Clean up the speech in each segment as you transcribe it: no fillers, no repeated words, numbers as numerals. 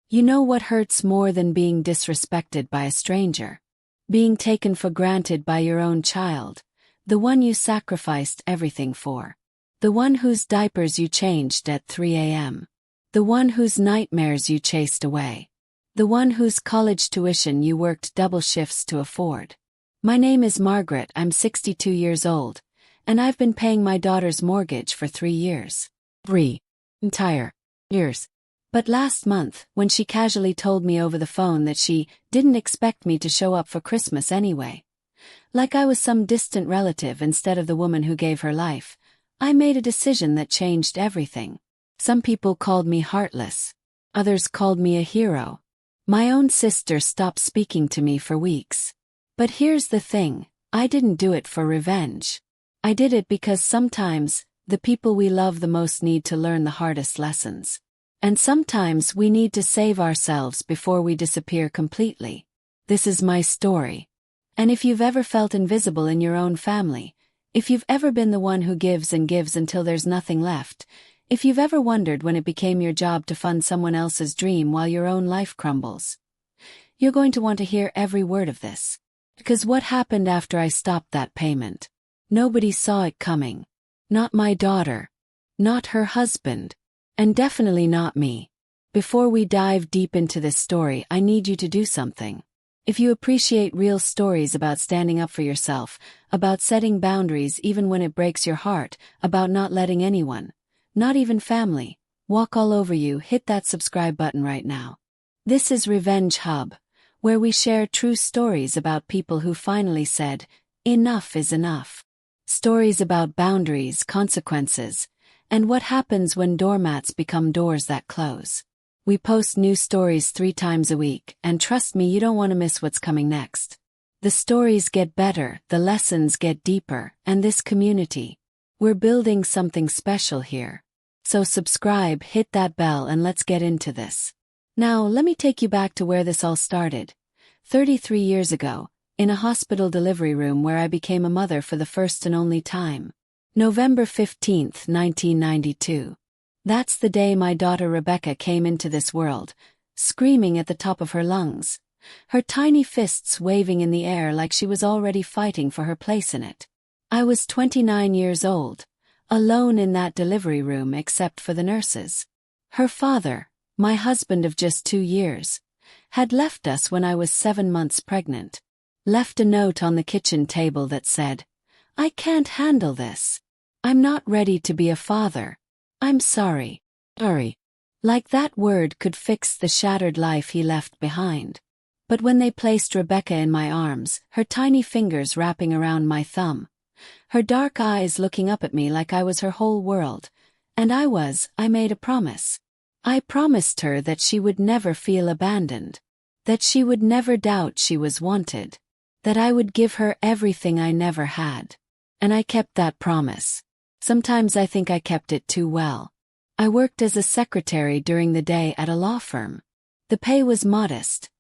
You know what hurts more than being disrespected by a stranger? Being taken for granted by your own child, the one you sacrificed everything for. The one whose diapers you changed at 3 a.m. The one whose nightmares you chased away. The one whose college tuition you worked double shifts to afford. My name is Margaret, I'm 62 years old, and I've been paying my daughter's mortgage for 3 years. 3 entire years. But last month, when she casually told me over the phone that she didn't expect me to show up for Christmas anyway, like I was some distant relative instead of the woman who gave her life, I made a decision that changed everything. Some people called me heartless. Others called me a hero. My own sister stopped speaking to me for weeks. But here's the thing, I didn't do it for revenge. I did it because sometimes, the people we love the most need to learn the hardest lessons. And sometimes we need to save ourselves before we disappear completely. This is my story. And if you've ever felt invisible in your own family, if you've ever been the one who gives and gives until there's nothing left, if you've ever wondered when it became your job to fund someone else's dream while your own life crumbles, you're going to want to hear every word of this. Because what happened after I stopped that payment? Nobody saw it coming. Not my daughter. Not her husband. And definitely not me. Before we dive deep into this story, I need you to do something. If you appreciate real stories about standing up for yourself, about setting boundaries even when it breaks your heart, about not letting anyone, not even family, walk all over you, hit that subscribe button right now. This is Revenge Hub, where we share true stories about people who finally said, enough is enough. Stories about boundaries, consequences, and what happens when doormats become doors that close. We post new stories 3 times a week, and trust me, you don't want to miss what's coming next. The stories get better, the lessons get deeper, and this community, we're building something special here. So subscribe, hit that bell, and let's get into this. Now, let me take you back to where this all started. 33 years ago, in a hospital delivery room where I became a mother for the first and only time. November 15, 1992. That's the day my daughter Rebecca came into this world, screaming at the top of her lungs, her tiny fists waving in the air like she was already fighting for her place in it. I was 29 years old, alone in that delivery room except for the nurses. Her father, my husband of just 2 years, had left us when I was 7 months pregnant. Left a note on the kitchen table that said, "I can't handle this. I'm not ready to be a father. I'm sorry." Sorry. Like that word could fix the shattered life he left behind. But when they placed Rebecca in my arms, her tiny fingers wrapping around my thumb, her dark eyes looking up at me like I was her whole world, and I made a promise. I promised her that she would never feel abandoned, that she would never doubt she was wanted, that I would give her everything I never had. And I kept that promise. Sometimes I think I kept it too well. I worked as a secretary during the day at a law firm. The pay was modest,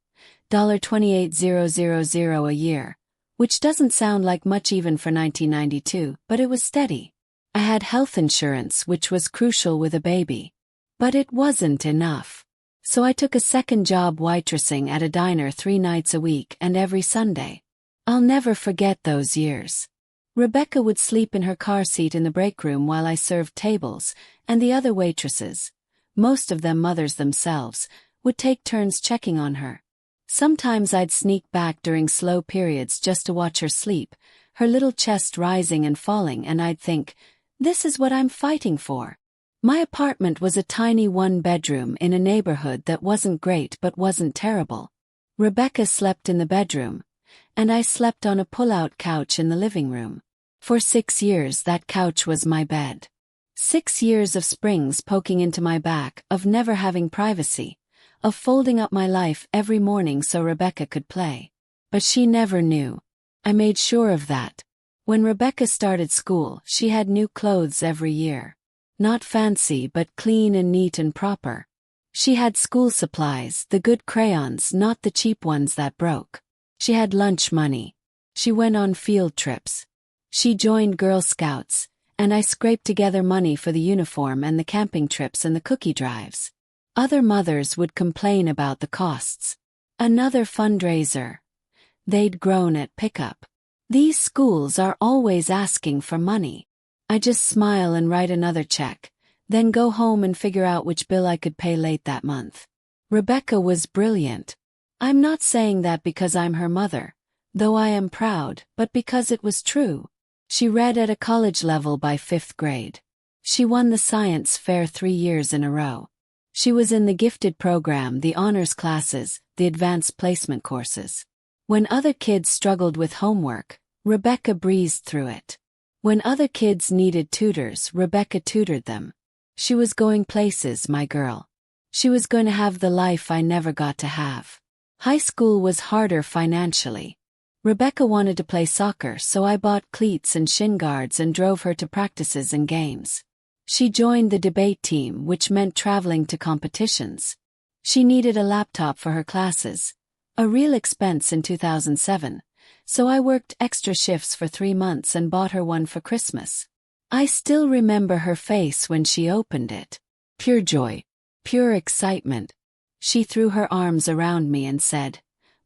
$28,000 a year, which doesn't sound like much even for 1992, but it was steady. I had health insurance, which was crucial with a baby. But it wasn't enough. So I took a second job waitressing at a diner 3 nights a week and every Sunday. I'll never forget those years. Rebecca would sleep in her car seat in the break room while I served tables, and the other waitresses, most of them mothers themselves, would take turns checking on her. Sometimes I'd sneak back during slow periods just to watch her sleep, her little chest rising and falling, and I'd think, this is what I'm fighting for. My apartment was a tiny 1-bedroom in a neighborhood that wasn't great but wasn't terrible. Rebecca slept in the bedroom, and I slept on a pull-out couch in the living room. For 6 years that couch was my bed. 6 years of springs poking into my back, of never having privacy, of folding up my life every morning so Rebecca could play. But she never knew. I made sure of that. When Rebecca started school, she had new clothes every year. Not fancy but clean and neat and proper. She had school supplies, the good crayons, not the cheap ones that broke. She had lunch money. She went on field trips. She joined Girl Scouts, and I scraped together money for the uniform and the camping trips and the cookie drives. Other mothers would complain about the costs. Another fundraiser. They'd groan at pickup. These schools are always asking for money. I just smile and write another check, then go home and figure out which bill I could pay late that month. Rebecca was brilliant. I'm not saying that because I'm her mother, though I am proud, but because it was true. She read at a college level by 5th grade. She won the science fair 3 years in a row. She was in the gifted program, the honors classes, the advanced placement courses. When other kids struggled with homework, Rebecca breezed through it. When other kids needed tutors, Rebecca tutored them. She was going places, my girl. She was going to have the life I never got to have. High school was harder financially. Rebecca wanted to play soccer, so I bought cleats and shin guards and drove her to practices and games. She joined the debate team, which meant traveling to competitions. She needed a laptop for her classes, a real expense in 2007, so I worked extra shifts for 3 months and bought her one for Christmas. I still remember her face when she opened it. Pure joy. Pure excitement. She threw her arms around me and said,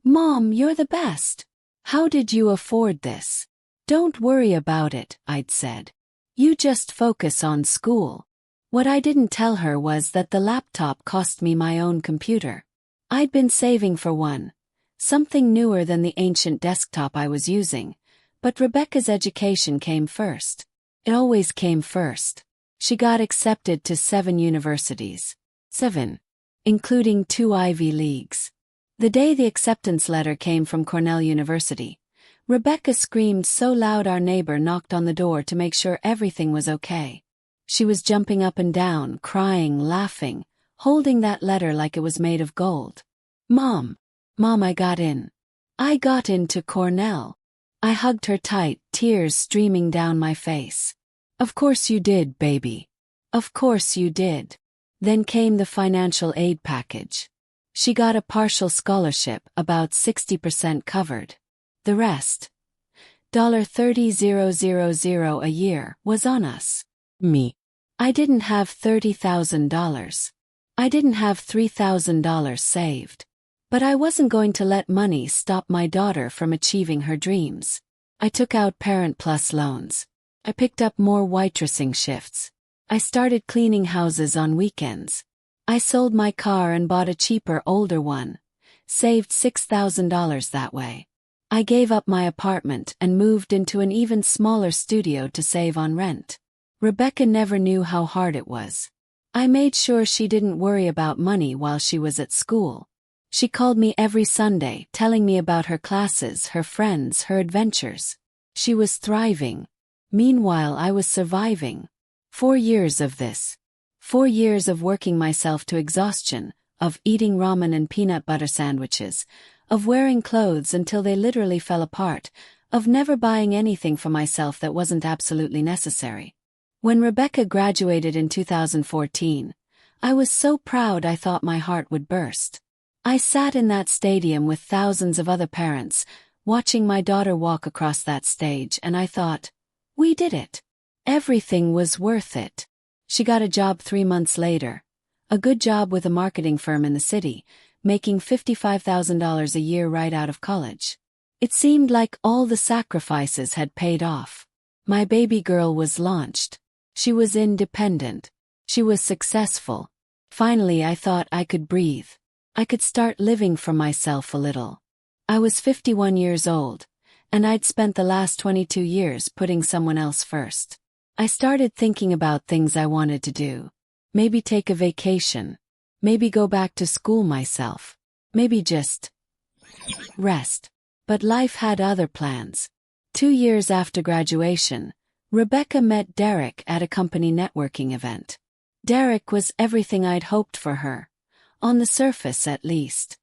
"Mom, you're the best. How did you afford this?" "Don't worry about it," I'd said. "You just focus on school." What I didn't tell her was that the laptop cost me my own computer. I'd been saving for one, something newer than the ancient desktop I was using, but Rebecca's education came first. It always came first. She got accepted to 7 universities. 7. Including 2 Ivy Leagues. The day the acceptance letter came from Cornell University, Rebecca screamed so loud our neighbor knocked on the door to make sure everything was okay. She was jumping up and down, crying, laughing, holding that letter like it was made of gold. Mom, I got in. I got into Cornell." I hugged her tight, tears streaming down my face. "Of course you did, baby. Of course you did." Then came the financial aid package. She got a partial scholarship, about 60% covered. The rest, $30,000 a year, was on us. Me. I didn't have $30,000. I didn't have $3,000 saved. But I wasn't going to let money stop my daughter from achieving her dreams. I took out Parent Plus loans. I picked up more waitressing shifts. I started cleaning houses on weekends. I sold my car and bought a cheaper, older one. Saved $6,000 that way. I gave up my apartment and moved into an even smaller studio to save on rent. Rebecca never knew how hard it was. I made sure she didn't worry about money while she was at school. She called me every Sunday, telling me about her classes, her friends, her adventures. She was thriving. Meanwhile, I was surviving. 4 years of this. 4 years of working myself to exhaustion, of eating ramen and peanut butter sandwiches, of wearing clothes until they literally fell apart, of never buying anything for myself that wasn't absolutely necessary. When Rebecca graduated in 2014, I was so proud I thought my heart would burst. I sat in that stadium with thousands of other parents, watching my daughter walk across that stage, and I thought, we did it. Everything was worth it. She got a job 3 months later, a good job with a marketing firm in the city, making $55,000 a year right out of college. It seemed like all the sacrifices had paid off. My baby girl was launched. She was independent. She was successful. Finally, I thought I could breathe. I could start living for myself a little. I was 51 years old, and I'd spent the last 22 years putting someone else first. I started thinking about things I wanted to do. Maybe take a vacation. Maybe go back to school myself. Maybe just rest. But life had other plans. 2 years after graduation, Rebecca met Derek at a company networking event. Derek was everything I'd hoped for her. On the surface, at least.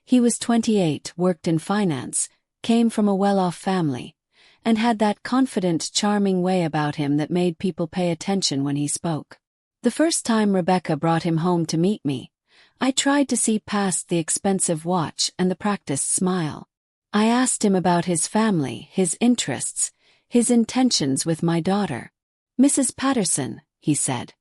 He was 28, worked in finance, came from a well-off family, and had that confident, charming way about him that made people pay attention when he spoke. The first time Rebecca brought him home to meet me, I tried to see past the expensive watch and the practiced smile. I asked him about his family, his interests, his intentions with my daughter. "Mrs. Patterson," he said.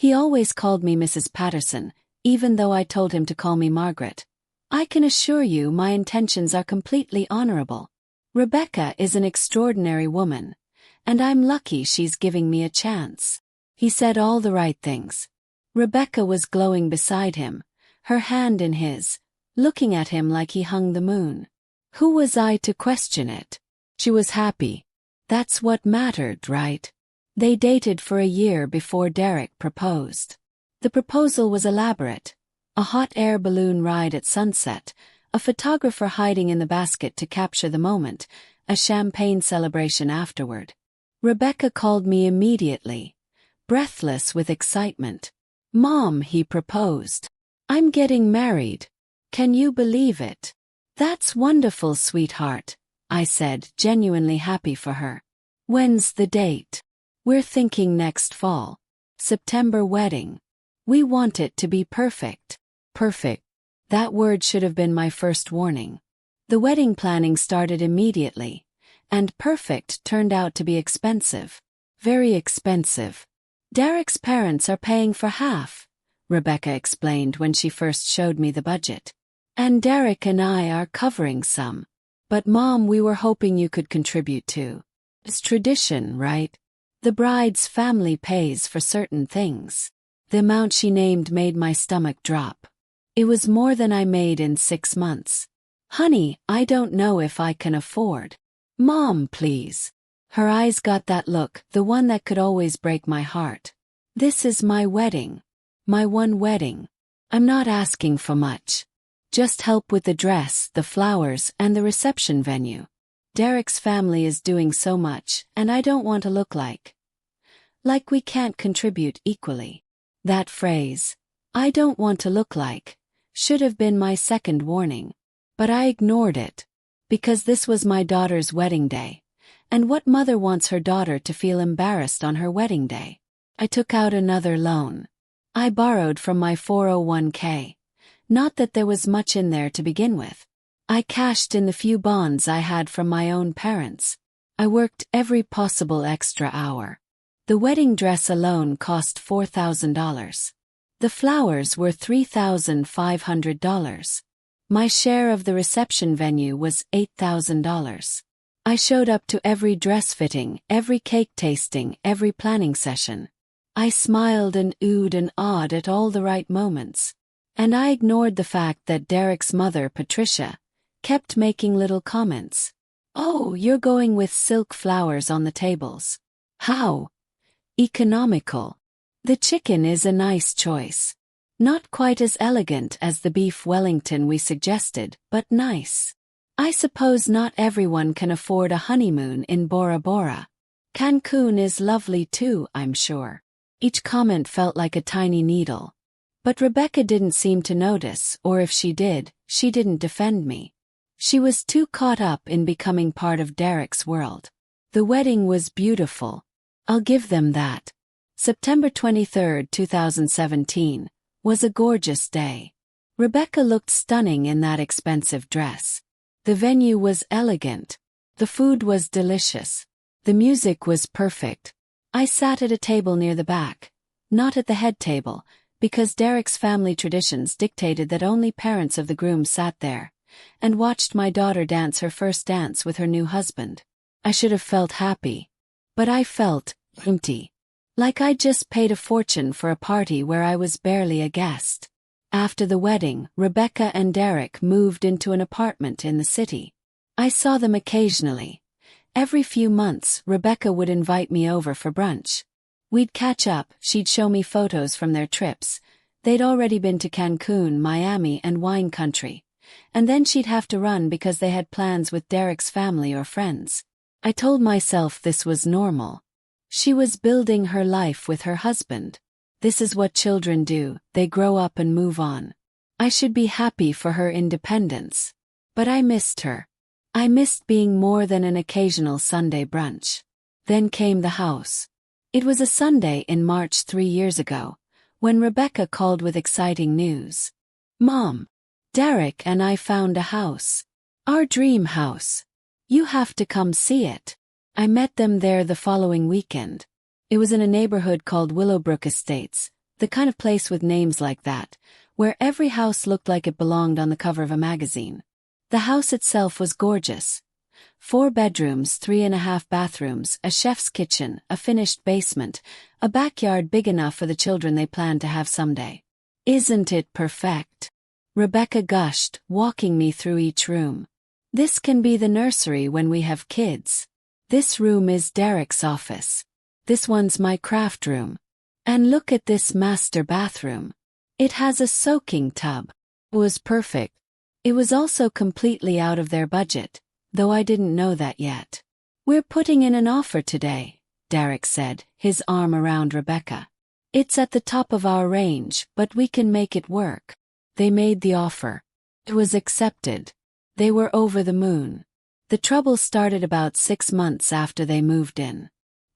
He always called me Mrs. Patterson, even though I told him to call me Margaret. I can assure you my intentions are completely honorable. Rebecca is an extraordinary woman, and I'm lucky she's giving me a chance. He said all the right things. Rebecca was glowing beside him, her hand in his, looking at him like he hung the moon. Who was I to question it? She was happy. That's what mattered, right? They dated for a year before Derek proposed. The proposal was elaborate. A hot air balloon ride at sunset, a photographer hiding in the basket to capture the moment, a champagne celebration afterward. Rebecca called me immediately, breathless with excitement. "Mom," he proposed. "I'm getting married. Can you believe it?" "That's wonderful, sweetheart," I said, genuinely happy for her. "When's the date?" "We're thinking next fall. September wedding. We want it to be perfect." Perfect. That word should have been my first warning. The wedding planning started immediately, and perfect turned out to be expensive. Very expensive. "Derek's parents are paying for half," Rebecca explained when she first showed me the budget. "And Derek and I are covering some. But Mom, we were hoping you could contribute too. It's tradition, right? The bride's family pays for certain things." The amount she named made my stomach drop. It was more than I made in 6 months. "Honey, I don't know if I can afford." "Mom, please." Her eyes got that look, the one that could always break my heart. "This is my wedding. My one wedding. I'm not asking for much. Just help with the dress, the flowers, and the reception venue. Derek's family is doing so much, and I don't want to look like we can't contribute equally." That phrase, "I don't want to look like," should have been my second warning. But I ignored it. Because this was my daughter's wedding day. And what mother wants her daughter to feel embarrassed on her wedding day? I took out another loan. I borrowed from my 401k. Not that there was much in there to begin with. I cashed in the few bonds I had from my own parents. I worked every possible extra hour. The wedding dress alone cost $4,000. The flowers were $3,500. My share of the reception venue was $8,000. I showed up to every dress fitting, every cake tasting, every planning session. I smiled and oohed and awed at all the right moments. And I ignored the fact that Derek's mother, Patricia, kept making little comments. "Oh, you're going with silk flowers on the tables. How economical. The chicken is a nice choice. Not quite as elegant as the beef Wellington we suggested, but nice. I suppose not everyone can afford a honeymoon in Bora Bora. Cancun is lovely too, I'm sure." Each comment felt like a tiny needle. But Rebecca didn't seem to notice, or if she did, she didn't defend me. She was too caught up in becoming part of Derek's world. The wedding was beautiful. I'll give them that. September 23, 2017, was a gorgeous day. Rebecca looked stunning in that expensive dress. The venue was elegant. The food was delicious. The music was perfect. I sat at a table near the back, not at the head table, because Derek's family traditions dictated that only parents of the groom sat there, and watched my daughter dance her first dance with her new husband. I should have felt happy. But I felt empty. Like I'd just paid a fortune for a party where I was barely a guest. After the wedding, Rebecca and Derek moved into an apartment in the city. I saw them occasionally. Every few months, Rebecca would invite me over for brunch. We'd catch up, she'd show me photos from their trips. They'd already been to Cancun, Miami, and wine country. And then she'd have to run because they had plans with Derek's family or friends. I told myself this was normal. She was building her life with her husband. This is what children do, they grow up and move on. I should be happy for her independence. But I missed her. I missed being more than an occasional Sunday brunch. Then came the house. It was a Sunday in March 3 years ago, when Rebecca called with exciting news. "Mom, Derek and I found a house. Our dream house. You have to come see it." I met them there the following weekend. It was in a neighborhood called Willowbrook Estates, the kind of place with names like that, where every house looked like it belonged on the cover of a magazine. The house itself was gorgeous. 4 bedrooms, 3.5 bathrooms, a chef's kitchen, a finished basement, a backyard big enough for the children they planned to have someday. "Isn't it perfect?" Rebecca gushed, walking me through each room. "This can be the nursery when we have kids. This room is Derek's office. This one's my craft room. And look at this master bathroom. It has a soaking tub." It was perfect. It was also completely out of their budget, though I didn't know that yet. "We're putting in an offer today," Derek said, his arm around Rebecca. "It's at the top of our range, but we can make it work." They made the offer. It was accepted. They were over the moon. The trouble started about 6 months after they moved in.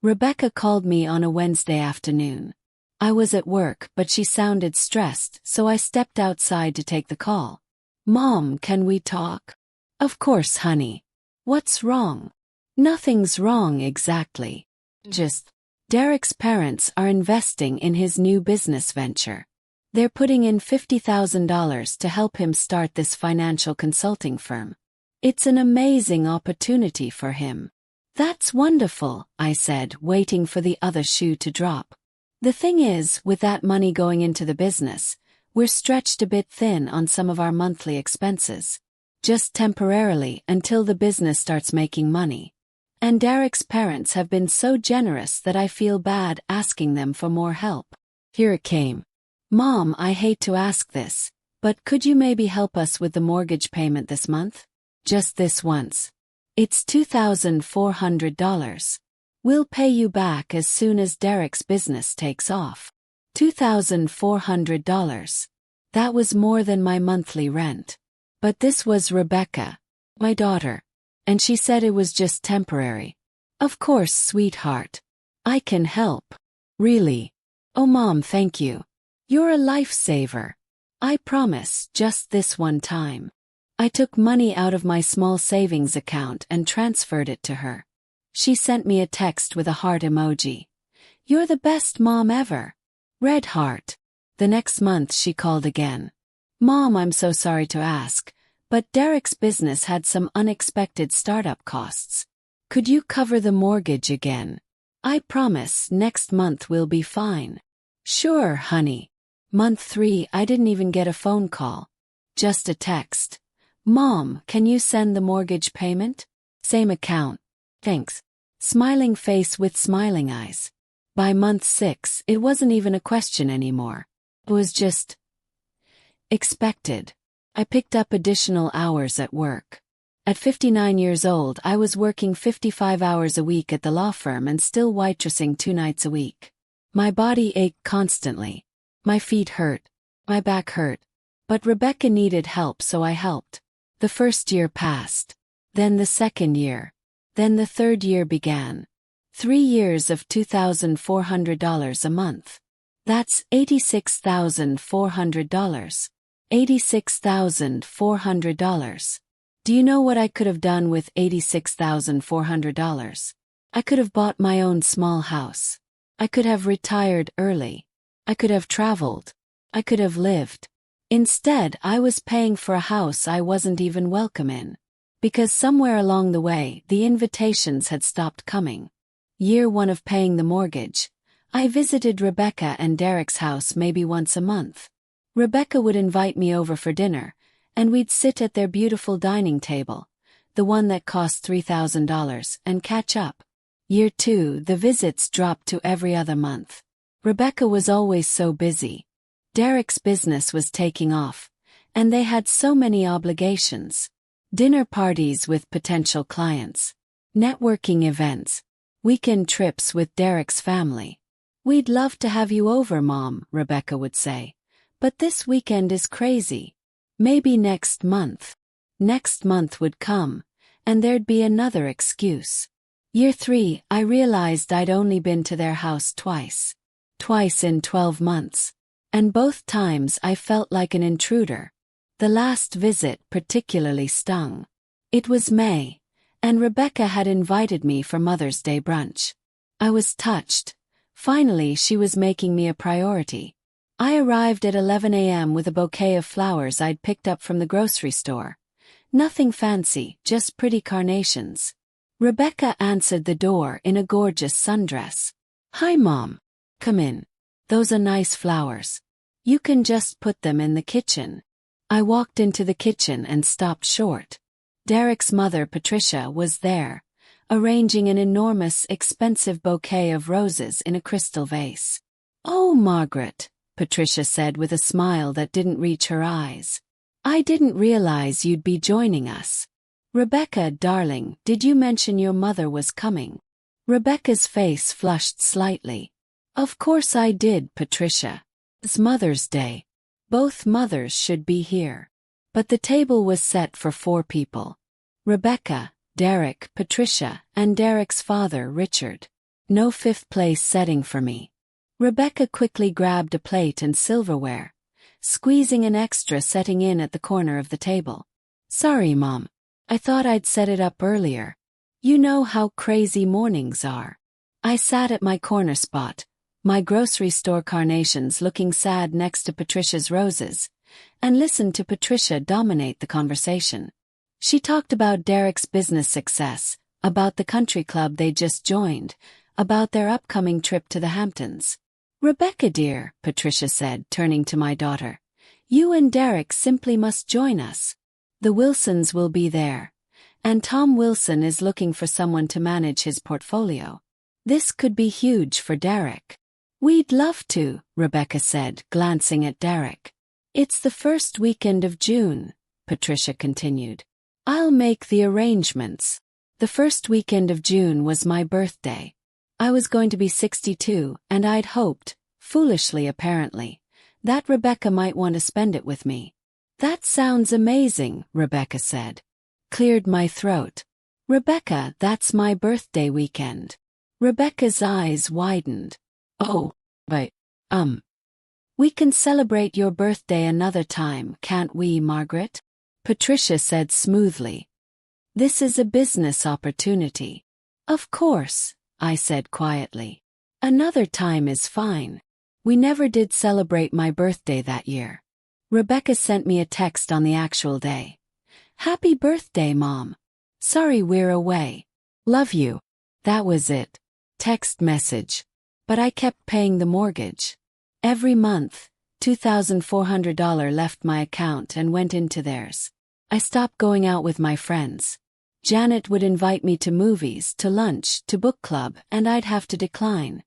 Rebecca called me on a Wednesday afternoon. I was at work, but she sounded stressed, so I stepped outside to take the call. "Mom, can we talk?" "Of course, honey. What's wrong?" "Nothing's wrong exactly. Just, Derek's parents are investing in his new business venture. They're putting in $50,000 to help him start this financial consulting firm. It's an amazing opportunity for him." "That's wonderful," I said, waiting for the other shoe to drop. "The thing is, with that money going into the business, we're stretched a bit thin on some of our monthly expenses. Just temporarily until the business starts making money. And Derek's parents have been so generous that I feel bad asking them for more help." Here it came. "Mom, I hate to ask this, but could you maybe help us with the mortgage payment this month? Just this once. It's $2,400. We'll pay you back as soon as Derek's business takes off." $2,400. That was more than my monthly rent. But this was Rebecca, my daughter, and she said it was just temporary. "Of course, sweetheart. I can help. Really. Oh, Mom, thank you. You're a lifesaver. I promise, just this one time." I took money out of my small savings account and transferred it to her. She sent me a text with a heart emoji. "You're the best mom ever. Red heart." The next month she called again. "Mom, I'm so sorry to ask, but Derek's business had some unexpected startup costs. Could you cover the mortgage again? I promise next month we'll be fine." "Sure, honey." Month 3, I didn't even get a phone call. Just a text. "Mom, can you send the mortgage payment? Same account. Thanks." Smiling face with smiling eyes. By month 6, it wasn't even a question anymore. It was just expected. I picked up additional hours at work. At 59 years old, I was working 55 hours a week at the law firm and still waitressing 2 nights a week. My body ached constantly. My feet hurt. My back hurt. But Rebecca needed help, so I helped. The first year passed. Then the second year. Then the third year began. 3 years of $2,400 a month. That's $86,400. $86,400. Do you know what I could have done with $86,400? I could have bought my own small house. I could have retired early. I could have traveled. I could have lived. Instead, I was paying for a house I wasn't even welcome in. Because somewhere along the way, the invitations had stopped coming. Year 1 of paying the mortgage, I visited Rebecca and Derek's house maybe once a month. Rebecca would invite me over for dinner, and we'd sit at their beautiful dining table, the one that cost $3,000, and catch up. Year 2, the visits dropped to every other month. Rebecca was always so busy. Derek's business was taking off, and they had so many obligations. Dinner parties with potential clients, networking events, weekend trips with Derek's family. "We'd love to have you over, Mom," Rebecca would say. "But this weekend is crazy. Maybe next month." Next month would come, and there'd be another excuse. Year 3, I realized I'd only been to their house twice. Twice in 12 months. And both times I felt like an intruder. The last visit particularly stung. It was May, and Rebecca had invited me for Mother's Day brunch. I was touched. Finally, she was making me a priority. I arrived at 11 a.m. with a bouquet of flowers I'd picked up from the grocery store. Nothing fancy, just pretty carnations. Rebecca answered the door in a gorgeous sundress. "Hi, Mom. Come in. Those are nice flowers. You can just put them in the kitchen." I walked into the kitchen and stopped short. Derek's mother, Patricia, was there, arranging an enormous, expensive bouquet of roses in a crystal vase. "Oh, Margaret," Patricia said with a smile that didn't reach her eyes. "I didn't realize you'd be joining us. Rebecca, darling, did you mention your mother was coming?" Rebecca's face flushed slightly. "Of course I did, Patricia. It's Mother's Day. Both mothers should be here." But the table was set for 4 people. Rebecca, Derek, Patricia, and Derek's father, Richard. No 5th place setting for me. Rebecca quickly grabbed a plate and silverware, squeezing an extra setting in at the corner of the table. "Sorry, Mom. I thought I'd set it up earlier. You know how crazy mornings are." I sat at my corner spot, my grocery store carnations looking sad next to Patricia's roses, and listened to Patricia dominate the conversation. She talked about Derek's business success, about the country club they just joined, about their upcoming trip to the Hamptons. "Rebecca dear," Patricia said, turning to my daughter, "you and Derek simply must join us. The Wilsons will be there, and Tom Wilson is looking for someone to manage his portfolio. This could be huge for Derek." "We'd love to," Rebecca said, glancing at Derek. "It's the first weekend of June," Patricia continued. "I'll make the arrangements." The first weekend of June was my birthday. I was going to be 62, and I'd hoped, foolishly apparently, that Rebecca might want to spend it with me. "That sounds amazing," Rebecca said. Cleared my throat. "Rebecca, that's my birthday weekend." Rebecca's eyes widened. "Oh, but, we can celebrate your birthday another time, can't we, Margaret?" Patricia said smoothly. "This is a business opportunity." "Of course," I said quietly. "Another time is fine." We never did celebrate my birthday that year. Rebecca sent me a text on the actual day. "Happy birthday, Mom. Sorry we're away. Love you." That was it. Text message. But I kept paying the mortgage. Every month, $2,400 left my account and went into theirs. I stopped going out with my friends. Janet would invite me to movies, to lunch, to book club, and I'd have to decline.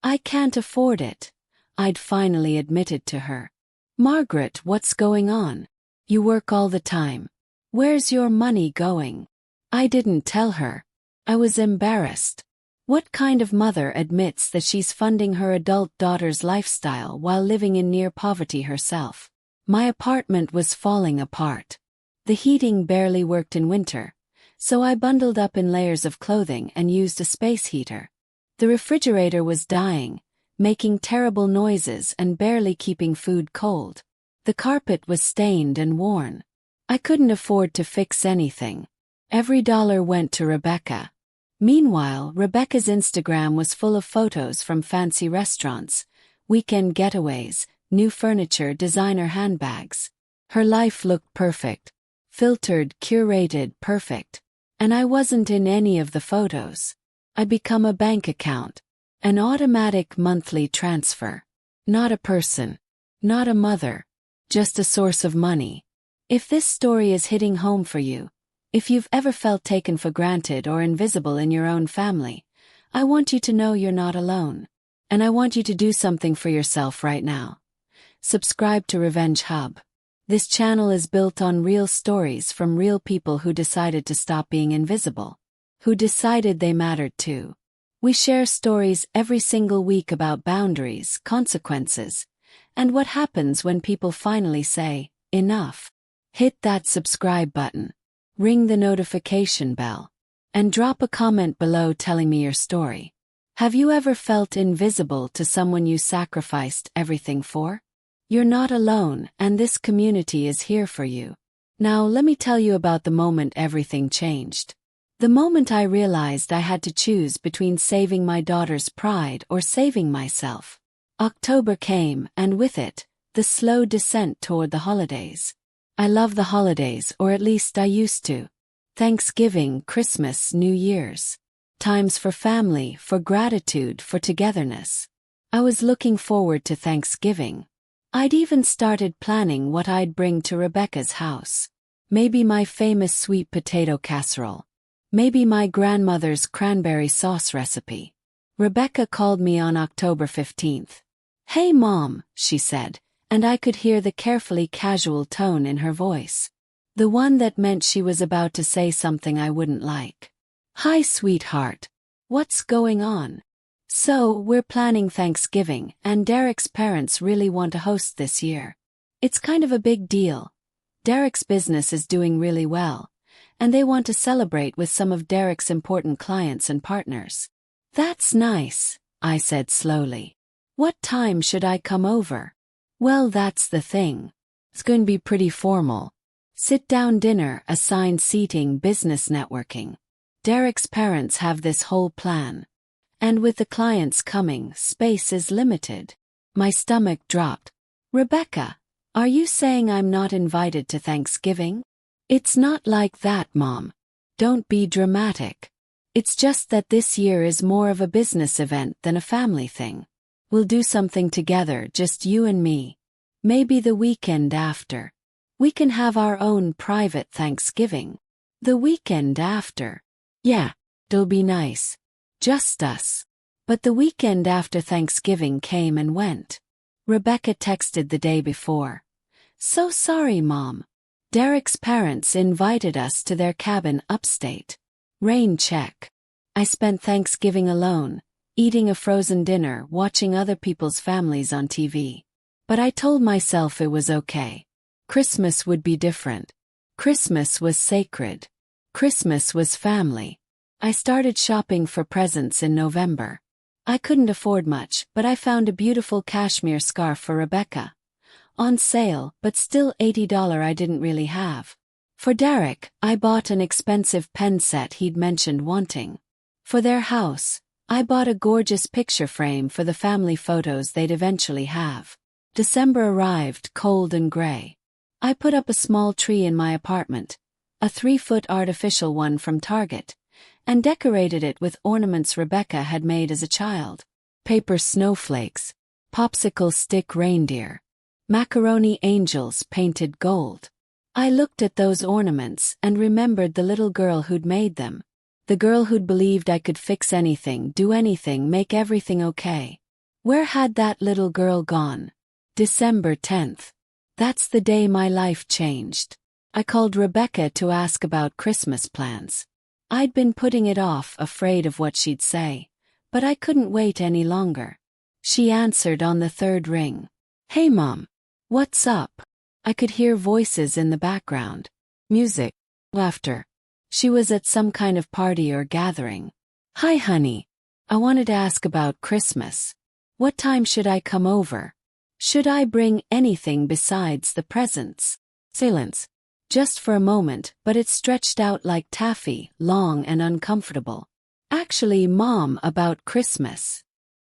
"I can't afford it," I'd finally admitted to her. "Margaret, what's going on? You work all the time. Where's your money going?" I didn't tell her. I was embarrassed. What kind of mother admits that she's funding her adult daughter's lifestyle while living in near poverty herself? My apartment was falling apart. The heating barely worked in winter, so I bundled up in layers of clothing and used a space heater. The refrigerator was dying, making terrible noises and barely keeping food cold. The carpet was stained and worn. I couldn't afford to fix anything. Every dollar went to Rebecca. Meanwhile, Rebecca's Instagram was full of photos from fancy restaurants, weekend getaways, new furniture, designer handbags. Her life looked perfect. Filtered, curated, perfect. And I wasn't in any of the photos. I'd become a bank account. An automatic monthly transfer. Not a person. Not a mother. Just a source of money. If this story is hitting home for you, if you've ever felt taken for granted or invisible in your own family, I want you to know you're not alone. And I want you to do something for yourself right now. Subscribe to Revenge Hub. This channel is built on real stories from real people who decided to stop being invisible, who decided they mattered too. We share stories every single week about boundaries, consequences, and what happens when people finally say, enough. Hit that subscribe button, ring the notification bell, and drop a comment below telling me your story. Have you ever felt invisible to someone you sacrificed everything for? You're not alone, and this community is here for you. Now let me tell you about the moment everything changed. The moment I realized I had to choose between saving my daughter's pride or saving myself. October came, and with it, the slow descent toward the holidays. I love the holidays, or at least I used to. Thanksgiving, Christmas, New Year's. Times for family, for gratitude, for togetherness. I was looking forward to Thanksgiving. I'd even started planning what I'd bring to Rebecca's house. Maybe my famous sweet potato casserole. Maybe my grandmother's cranberry sauce recipe. Rebecca called me on October 15th. "Hey Mom," she said, and I could hear the carefully casual tone in her voice. The one that meant she was about to say something I wouldn't like. "Hi sweetheart. What's going on?" "So, we're planning Thanksgiving, and Derek's parents really want to host this year. It's kind of a big deal. Derek's business is doing really well, and they want to celebrate with some of Derek's important clients and partners." "That's nice," I said slowly. "What time should I come over?" "Well, that's the thing. It's going to be pretty formal. Sit-down dinner, assigned seating, business networking. Derek's parents have this whole plan. And with the clients coming, space is limited." My stomach dropped. "Rebecca, are you saying I'm not invited to Thanksgiving?" "It's not like that, Mom. Don't be dramatic. It's just that this year is more of a business event than a family thing. We'll do something together, just you and me. Maybe the weekend after. We can have our own private Thanksgiving." "The weekend after?" "Yeah, it'll be nice. Just us." But the weekend after Thanksgiving came and went. Rebecca texted the day before. "So sorry, Mom. Derek's parents invited us to their cabin upstate. Rain check. I spent Thanksgiving alone, eating a frozen dinner, watching other people's families on TV. But I told myself it was okay. Christmas would be different. Christmas was sacred. Christmas was family. I started shopping for presents in November. I couldn't afford much, but I found a beautiful cashmere scarf for Rebecca. On sale, but still $80 I didn't really have. For Derek, I bought an expensive pen set he'd mentioned wanting. For their house, I bought a gorgeous picture frame for the family photos they'd eventually have. December arrived, cold and gray. I put up a small tree in my apartment, a 3-foot artificial one from Target, and decorated it with ornaments Rebecca had made as a child. Paper snowflakes, popsicle stick reindeer, macaroni angels painted gold. I looked at those ornaments and remembered the little girl who'd made them. The girl who'd believed I could fix anything, do anything, make everything okay. Where had that little girl gone? December 10th. That's the day my life changed. I called Rebecca to ask about Christmas plans. I'd been putting it off, afraid of what she'd say, but I couldn't wait any longer. She answered on the 3rd ring. "Hey Mom. What's up?" I could hear voices in the background. Music. Laughter. She was at some kind of party or gathering. "Hi honey. I wanted to ask about Christmas. What time should I come over? Should I bring anything besides the presents?" Silence. Just for a moment, but it stretched out like taffy, long and uncomfortable. "Actually, Mom, about Christmas."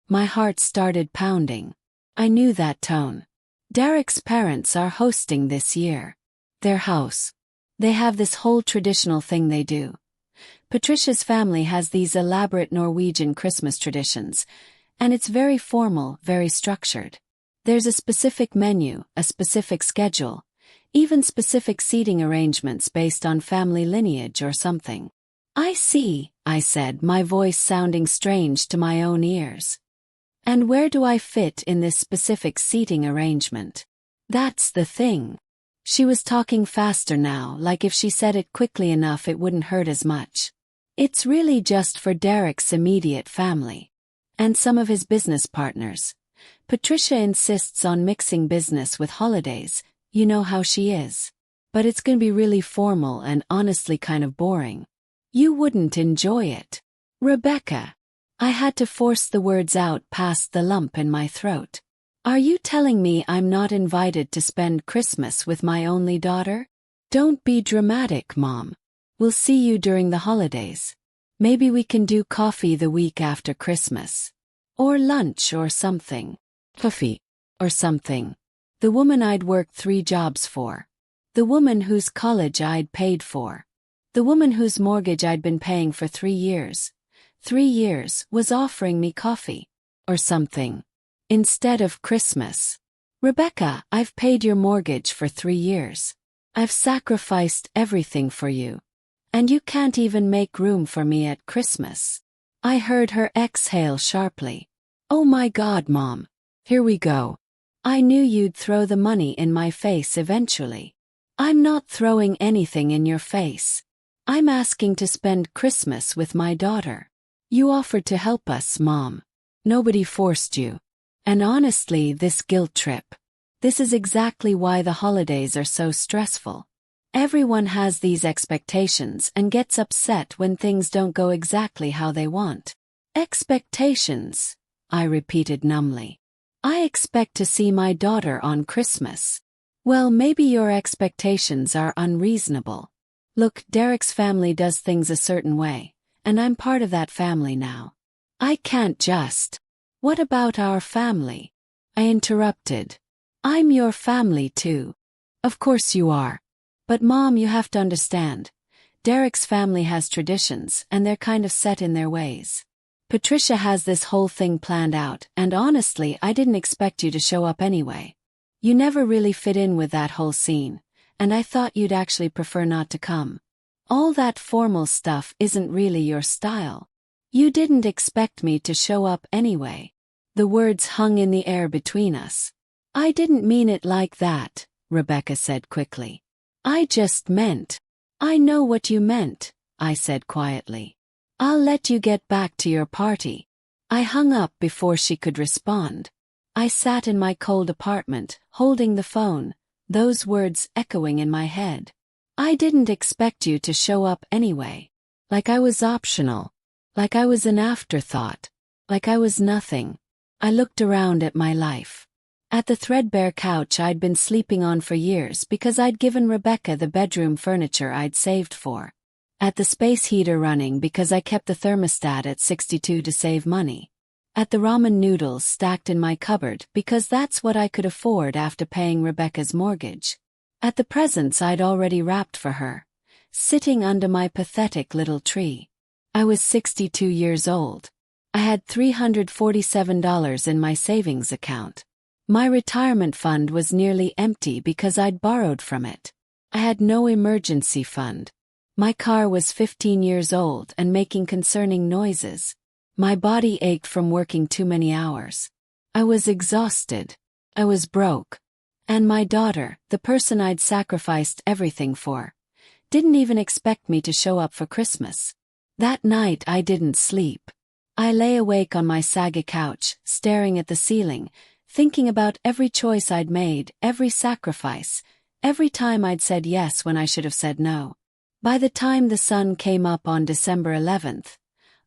My heart started pounding. I knew that tone. Derek's parents are hosting this year. Their house. They have this whole traditional thing they do. Patricia's family has these elaborate Norwegian Christmas traditions, and it's very formal, very structured. There's a specific menu, a specific schedule, even specific seating arrangements based on family lineage or something. "I see," I said, my voice sounding strange to my own ears. "And where do I fit in this specific seating arrangement?" "That's the thing." She was talking faster now, like if she said it quickly enough it wouldn't hurt as much. "It's really just for Derek's immediate family. And some of his business partners. Patricia insists on mixing business with holidays, you know how she is. But it's going to be really formal and honestly kind of boring. You wouldn't enjoy it." "Rebecca." I had to force the words out past the lump in my throat. "Are you telling me I'm not invited to spend Christmas with my only daughter?" "Don't be dramatic, Mom. We'll see you during the holidays. Maybe we can do coffee the week after Christmas. Or lunch or something." Puffy. Or something. The woman I'd worked 3 jobs for. The woman whose college I'd paid for. The woman whose mortgage I'd been paying for 3 years. 3 years was offering me coffee. Or something. Instead of Christmas. Rebecca, I've paid your mortgage for 3 years. I've sacrificed everything for you. And you can't even make room for me at Christmas. I heard her exhale sharply. Oh my God, Mom. Here we go. I knew you'd throw the money in my face eventually. I'm not throwing anything in your face. I'm asking to spend Christmas with my daughter. You offered to help us, Mom. Nobody forced you. And honestly, this guilt trip. This is exactly why the holidays are so stressful. Everyone has these expectations and gets upset when things don't go exactly how they want. Expectations, I repeated numbly. I expect to see my daughter on Christmas. Well, maybe your expectations are unreasonable. Look, Derek's family does things a certain way, and I'm part of that family now. I can't just. What about our family? I interrupted. I'm your family too. Of course you are. But Mom, you have to understand. Derek's family has traditions and they're kind of set in their ways. Patricia has this whole thing planned out, and honestly, I didn't expect you to show up anyway. You never really fit in with that whole scene, and I thought you'd actually prefer not to come. All that formal stuff isn't really your style. You didn't expect me to show up anyway. The words hung in the air between us. I didn't mean it like that, Rebecca said quickly. I just meant. I know what you meant, I said quietly. I'll let you get back to your party. I hung up before she could respond. I sat in my cold apartment, holding the phone, those words echoing in my head. I didn't expect you to show up anyway. Like I was optional. Like I was an afterthought. Like I was nothing. I looked around at my life. At the threadbare couch I'd been sleeping on for years because I'd given Rebecca the bedroom furniture I'd saved for. At the space heater running because I kept the thermostat at 62 to save money. At the ramen noodles stacked in my cupboard because that's what I could afford after paying Rebecca's mortgage. At the presents I'd already wrapped for her, sitting under my pathetic little tree. I was 62 years old. I had $347 in my savings account. My retirement fund was nearly empty because I'd borrowed from it. I had no emergency fund. My car was 15 years old and making concerning noises. My body ached from working too many hours. I was exhausted. I was broke. And my daughter, the person I'd sacrificed everything for, didn't even expect me to show up for Christmas. That night I didn't sleep. I lay awake on my saggy couch, staring at the ceiling, thinking about every choice I'd made, every sacrifice, every time I'd said yes when I should have said no. By the time the sun came up on December 11th,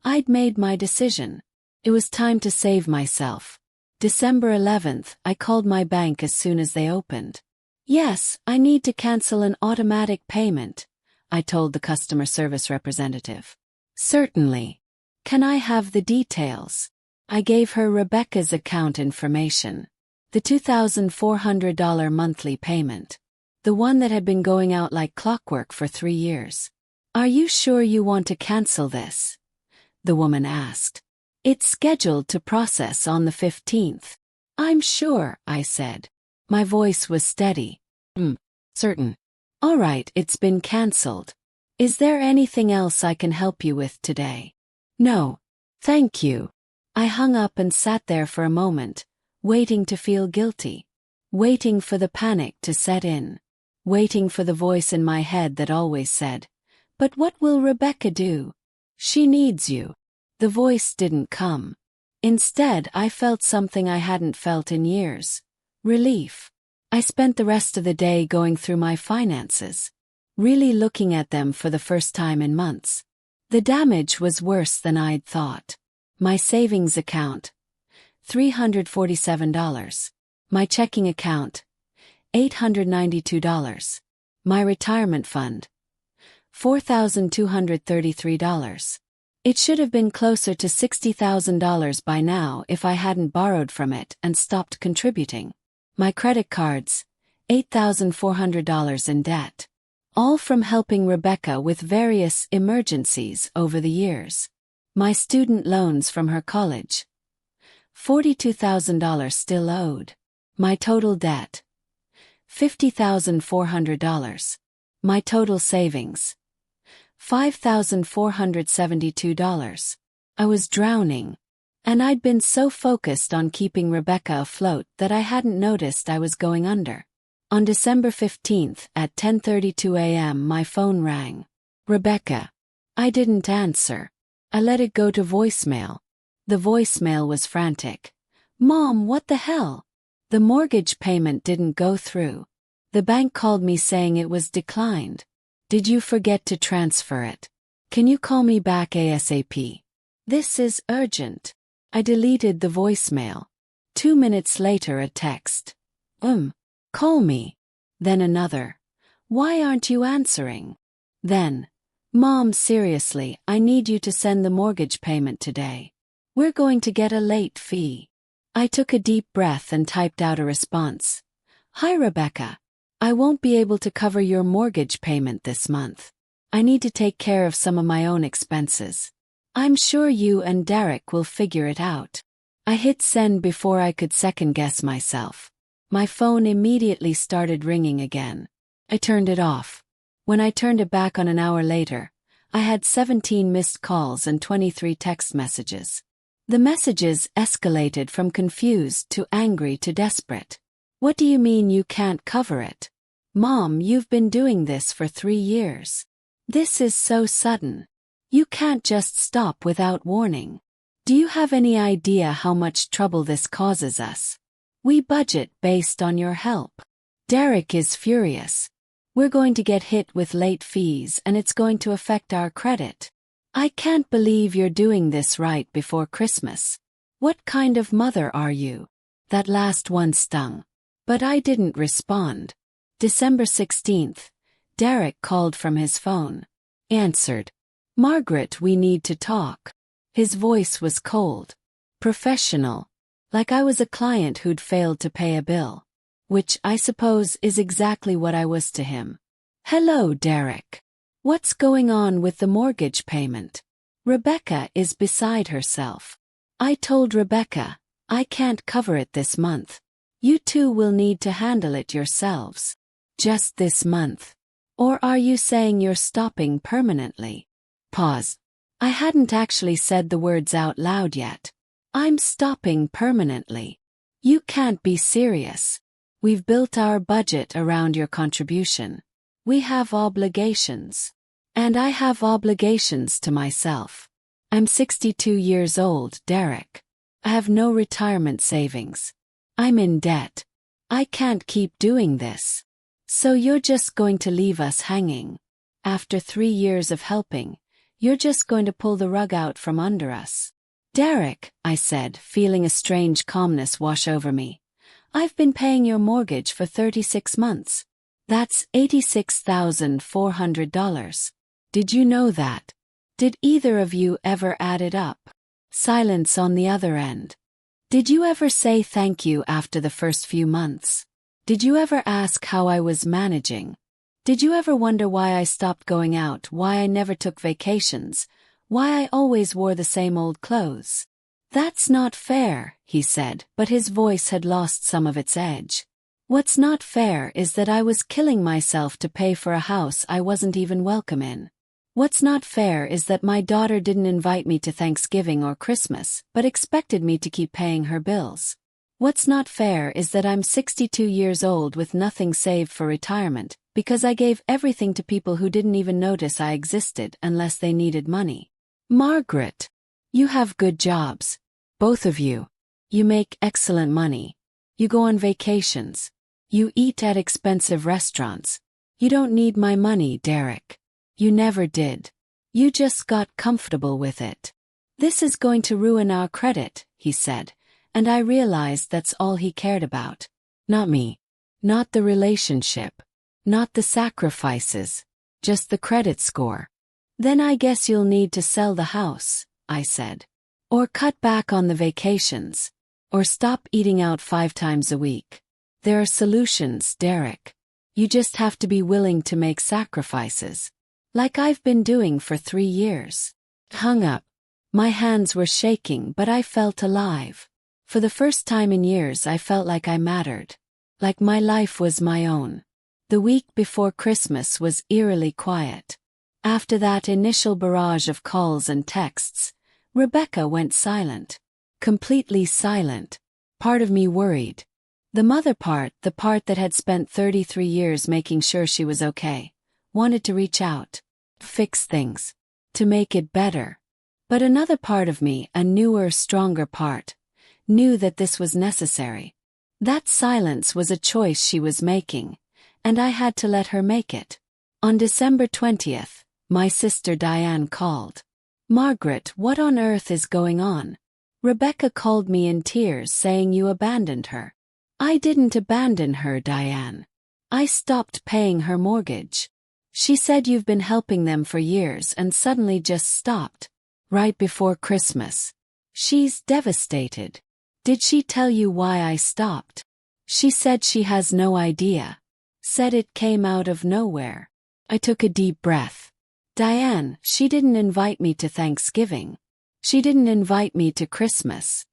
I'd made my decision. It was time to save myself. December 11th, I called my bank as soon as they opened. Yes, I need to cancel an automatic payment, I told the customer service representative. Certainly. Can I have the details? I gave her Rebecca's account information. The $2,400 monthly payment. The one that had been going out like clockwork for 3 years. Are you sure you want to cancel this? The woman asked. It's scheduled to process on the 15th. I'm sure, I said. My voice was steady. Certain. All right, it's been cancelled. Is there anything else I can help you with today? No. Thank you. I hung up and sat there for a moment, waiting to feel guilty. Waiting for the panic to set in. Waiting for the voice in my head that always said, "But what will Rebecca do? She needs you." The voice didn't come. Instead, I felt something I hadn't felt in years. Relief. I spent the rest of the day going through my finances. Really looking at them for the first time in months. The damage was worse than I'd thought. My savings account, $347. My checking account, $892. My retirement fund, $4,233. It should have been closer to $60,000 by now if I hadn't borrowed from it and stopped contributing. My credit cards, $8,400 in debt. All from helping Rebecca with various emergencies over the years. My student loans from her college. $42,000 still owed. My total debt. $50,400. My total savings. $5,472. I was drowning. And I'd been so focused on keeping Rebecca afloat that I hadn't noticed I was going under. On December 15th at 10:32 a.m. my phone rang. Rebecca. I didn't answer. I let it go to voicemail. The voicemail was frantic. Mom, what the hell? The mortgage payment didn't go through. The bank called me saying it was declined. Did you forget to transfer it? Can you call me back ASAP? This is urgent. I deleted the voicemail. 2 minutes later a text. Call me. Then another. Why aren't you answering? Then, Mom, seriously, I need you to send the mortgage payment today. We're going to get a late fee. I took a deep breath and typed out a response. Hi Rebecca. I won't be able to cover your mortgage payment this month. I need to take care of some of my own expenses. I'm sure you and Derek will figure it out. I hit send before I could second guess myself. My phone immediately started ringing again. I turned it off. When I turned it back on an hour later, I had 17 missed calls and 23 text messages. The messages escalated from confused to angry to desperate. What do you mean you can't cover it? Mom, you've been doing this for 3 years. This is so sudden. You can't just stop without warning. Do you have any idea how much trouble this causes us? We budget based on your help. Derek is furious. We're going to get hit with late fees and it's going to affect our credit. I can't believe you're doing this right before Christmas. What kind of mother are you? That last one stung. But I didn't respond. December 16th, Derek called from his phone. Answered. Margaret, we need to talk. His voice was cold. Professional. Like I was a client who'd failed to pay a bill. Which I suppose is exactly what I was to him. Hello, Derek. What's going on with the mortgage payment? Rebecca is beside herself. I told Rebecca, I can't cover it this month. You two will need to handle it yourselves. Just this month. Or are you saying you're stopping permanently? Pause. I hadn't actually said the words out loud yet. I'm stopping permanently. You can't be serious. We've built our budget around your contribution. We have obligations. And I have obligations to myself. I'm 62 years old, Derek. I have no retirement savings. I'm in debt. I can't keep doing this. So you're just going to leave us hanging. After 3 years of helping, you're just going to pull the rug out from under us. Derek, I said, feeling a strange calmness wash over me. I've been paying your mortgage for 36 months. That's $86,400. Did you know that? Did either of you ever add it up? Silence on the other end. Did you ever say thank you after the first few months? Did you ever ask how I was managing? Did you ever wonder why I stopped going out, why I never took vacations, why I always wore the same old clothes? That's not fair, he said, but his voice had lost some of its edge. What's not fair is that I was killing myself to pay for a house I wasn't even welcome in. What's not fair is that my daughter didn't invite me to Thanksgiving or Christmas, but expected me to keep paying her bills. What's not fair is that I'm 62 years old with nothing saved for retirement, because I gave everything to people who didn't even notice I existed unless they needed money. Margaret, you have good jobs. Both of you. You make excellent money. You go on vacations. You eat at expensive restaurants. You don't need my money, Derek. You never did. You just got comfortable with it. This is going to ruin our credit, he said, and I realized that's all he cared about. Not me. Not the relationship. Not the sacrifices. Just the credit score. Then I guess you'll need to sell the house, I said. Or cut back on the vacations. Or stop eating out 5 times a week. There are solutions, Derek. You just have to be willing to make sacrifices. Like I've been doing for 3 years. Hung up. My hands were shaking, but I felt alive. For the first time in years I felt like I mattered. Like my life was my own. The week before Christmas was eerily quiet. After that initial barrage of calls and texts, Rebecca went silent. Completely silent. Part of me worried. The mother part, the part that had spent 33 years making sure she was okay, wanted to reach out, fix things, to make it better. But another part of me, a newer, stronger part, knew that this was necessary. That silence was a choice she was making, and I had to let her make it. On December 20th, my sister Diane called. Margaret, what on earth is going on? Rebecca called me in tears saying you abandoned her. I didn't abandon her, Diane. I stopped paying her mortgage. She said you've been helping them for years and suddenly just stopped. Right before Christmas. She's devastated. Did she tell you why I stopped? She said she has no idea. Said it came out of nowhere. I took a deep breath. Diane, she didn't invite me to Thanksgiving. She didn't invite me to Christmas.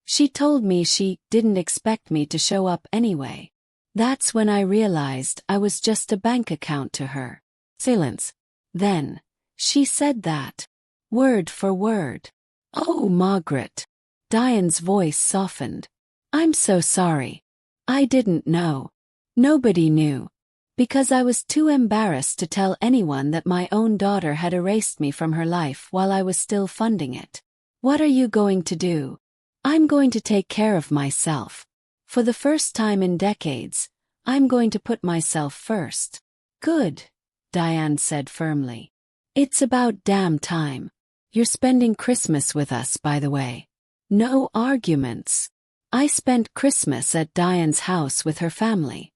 She told me she didn't expect me to show up anyway. That's when I realized I was just a bank account to her. Silence. Then, she said that. Word for word. Oh, Margaret. Diane's voice softened. I'm so sorry. I didn't know. Nobody knew. Because I was too embarrassed to tell anyone that my own daughter had erased me from her life while I was still funding it. What are you going to do? I'm going to take care of myself. For the first time in decades, I'm going to put myself first. Good, Diane said firmly. It's about damn time. You're spending Christmas with us, by the way. No arguments. I spent Christmas at Diane's house with her family.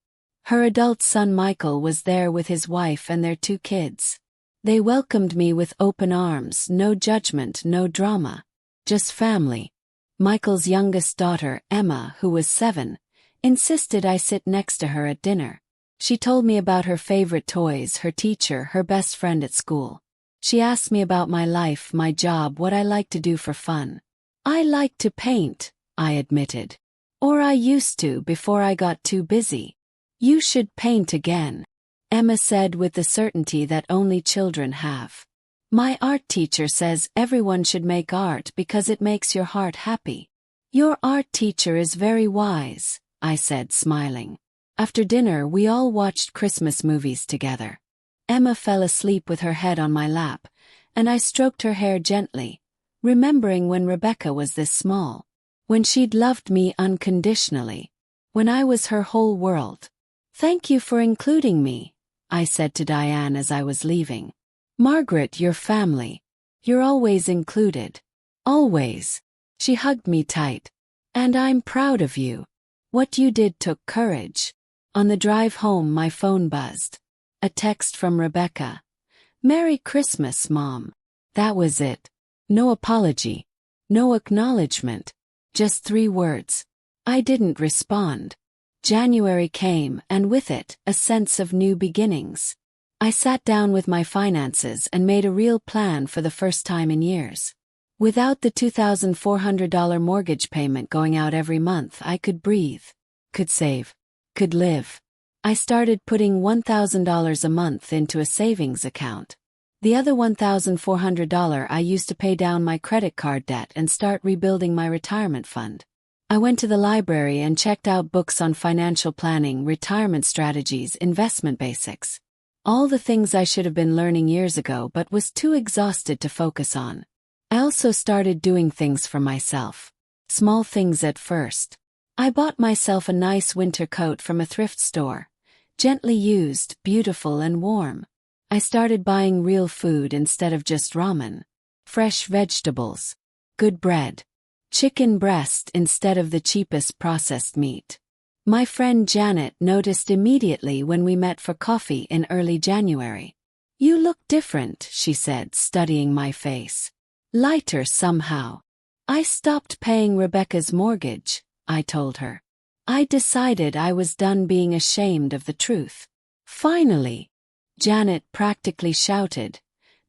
Her adult son Michael was there with his wife and their 2 kids. They welcomed me with open arms, no judgment, no drama. Just family. Michael's youngest daughter, Emma, who was 7, insisted I sit next to her at dinner. She told me about her favorite toys, her teacher, her best friend at school. She asked me about my life, my job, what I like to do for fun. I like to paint, I admitted. Or I used to before I got too busy. You should paint again, Emma said with the certainty that only children have. My art teacher says everyone should make art because it makes your heart happy. Your art teacher is very wise, I said, smiling. After dinner, we all watched Christmas movies together. Emma fell asleep with her head on my lap, and I stroked her hair gently, remembering when Rebecca was this small. When she'd loved me unconditionally. When I was her whole world. Thank you for including me, I said to Diane as I was leaving. Margaret, your family. You're always included. Always. She hugged me tight. And I'm proud of you. What you did took courage. On the drive home, my phone buzzed. A text from Rebecca. Merry Christmas, Mom. That was it. No apology. No acknowledgement. Just 3 words. I didn't respond. January came, and with it, a sense of new beginnings. I sat down with my finances and made a real plan for the first time in years. Without the $2,400 mortgage payment going out every month, I could breathe, could save, could live. I started putting $1,000 a month into a savings account. The other $1,400 I used to pay down my credit card debt and start rebuilding my retirement fund. I went to the library and checked out books on financial planning, retirement strategies, investment basics. All the things I should have been learning years ago but was too exhausted to focus on. I also started doing things for myself. Small things at first. I bought myself a nice winter coat from a thrift store. Gently used, beautiful and warm. I started buying real food instead of just ramen. Fresh vegetables. Good bread. Chicken breast instead of the cheapest processed meat. My friend Janet noticed immediately when we met for coffee in early January. You look different, she said, studying my face. Lighter somehow. I stopped paying Rebecca's mortgage, I told her. I decided I was done being ashamed of the truth. Finally, Janet practically shouted,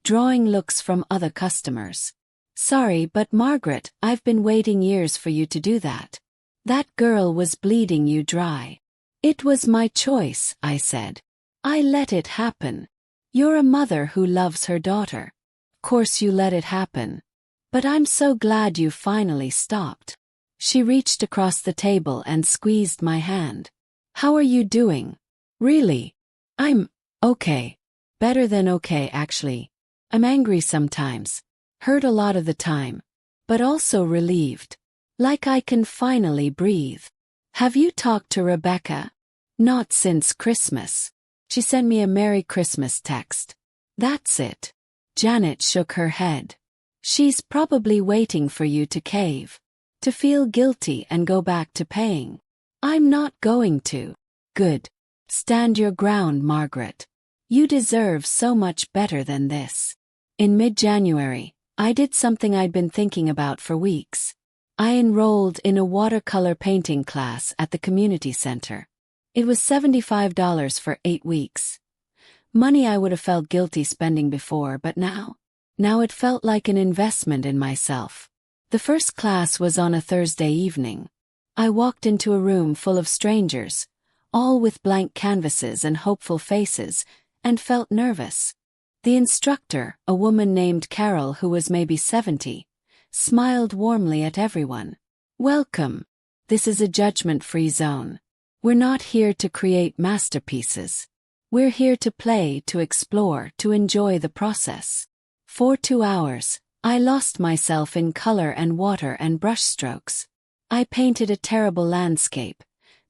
drawing looks from other customers. Sorry, but Margaret, I've been waiting years for you to do that. That girl was bleeding you dry. It was my choice, I said. I let it happen. You're a mother who loves her daughter. Of course you let it happen. But I'm so glad you finally stopped. She reached across the table and squeezed my hand. How are you doing? Really? I'm okay. Better than okay, actually. I'm angry sometimes. Hurt a lot of the time. But also relieved. Like I can finally breathe. Have you talked to Rebecca? Not since Christmas. She sent me a Merry Christmas text. That's it. Janet shook her head. She's probably waiting for you to cave. To feel guilty and go back to paying. I'm not going to. Good. Stand your ground, Margaret. You deserve so much better than this. In mid-January, I did something I'd been thinking about for weeks. I enrolled in a watercolor painting class at the community center. It was $75 for 8 weeks. Money I would have felt guilty spending before, but now it felt like an investment in myself. The first class was on a Thursday evening. I walked into a room full of strangers, all with blank canvases and hopeful faces, and felt nervous. The instructor, a woman named Carol who was maybe 70, smiled warmly at everyone. Welcome. This is a judgment-free zone. We're not here to create masterpieces. We're here to play, to explore, to enjoy the process. For 2 hours, I lost myself in color and water and brushstrokes. I painted a terrible landscape.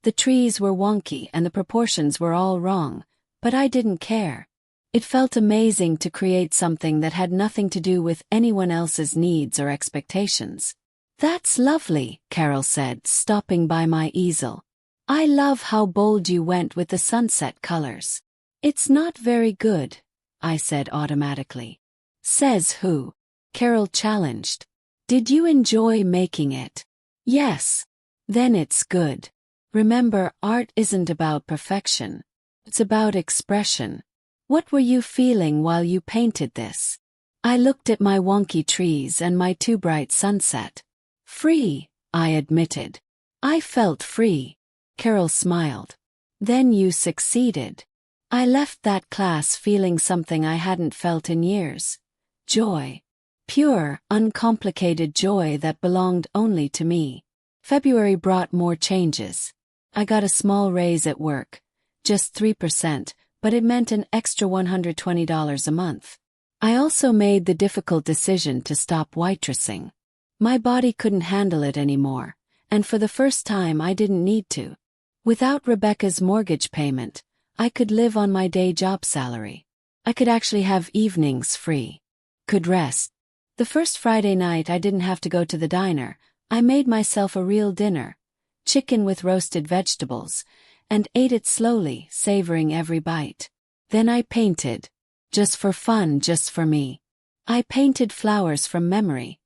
The trees were wonky and the proportions were all wrong, but I didn't care. It felt amazing to create something that had nothing to do with anyone else's needs or expectations. That's lovely, Carol said, stopping by my easel. I love how bold you went with the sunset colors. It's not very good, I said automatically. Says who? Carol challenged. Did you enjoy making it? Yes. Then it's good. Remember, art isn't about perfection. It's about expression. What were you feeling while you painted this? I looked at my wonky trees and my too bright sunset. Free, I admitted. I felt free. Carol smiled. Then you succeeded. I left that class feeling something I hadn't felt in years. Joy. Pure, uncomplicated joy that belonged only to me. February brought more changes. I got a small raise at work. Just 3%, but it meant an extra $120 a month. I also made the difficult decision to stop waitressing. My body couldn't handle it anymore, and for the first time I didn't need to. Without Rebecca's mortgage payment, I could live on my day job salary. I could actually have evenings free. Could rest. The first Friday night I didn't have to go to the diner. I made myself a real dinner. Chicken with roasted vegetables, and ate it slowly, savoring every bite. Then I painted. Just for fun, just for me. I painted flowers from memory.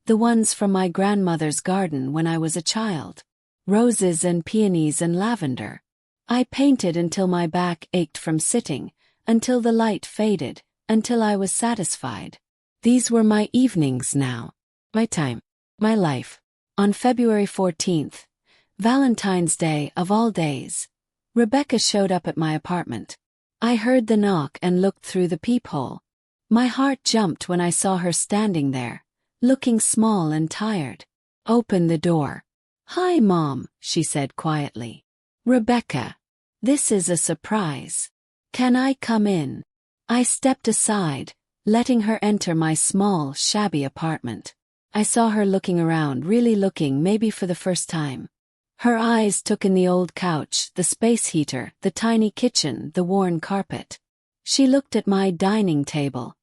The ones from my grandmother's garden when I was a child. Roses and peonies and lavender. I painted until my back ached from sitting, until the light faded, until I was satisfied. These were my evenings now. My time. My life. On February 14th, Valentine's Day of all days, Rebecca showed up at my apartment. I heard the knock and looked through the peephole. My heart jumped when I saw her standing there, looking small and tired. Open the door. Hi, Mom, she said quietly. Rebecca. This is a surprise. Can I come in? I stepped aside, letting her enter my small, shabby apartment. I saw her looking around, really looking, maybe for the first time. Her eyes took in the old couch, the space heater, the tiny kitchen, the worn carpet. She looked at my dining table,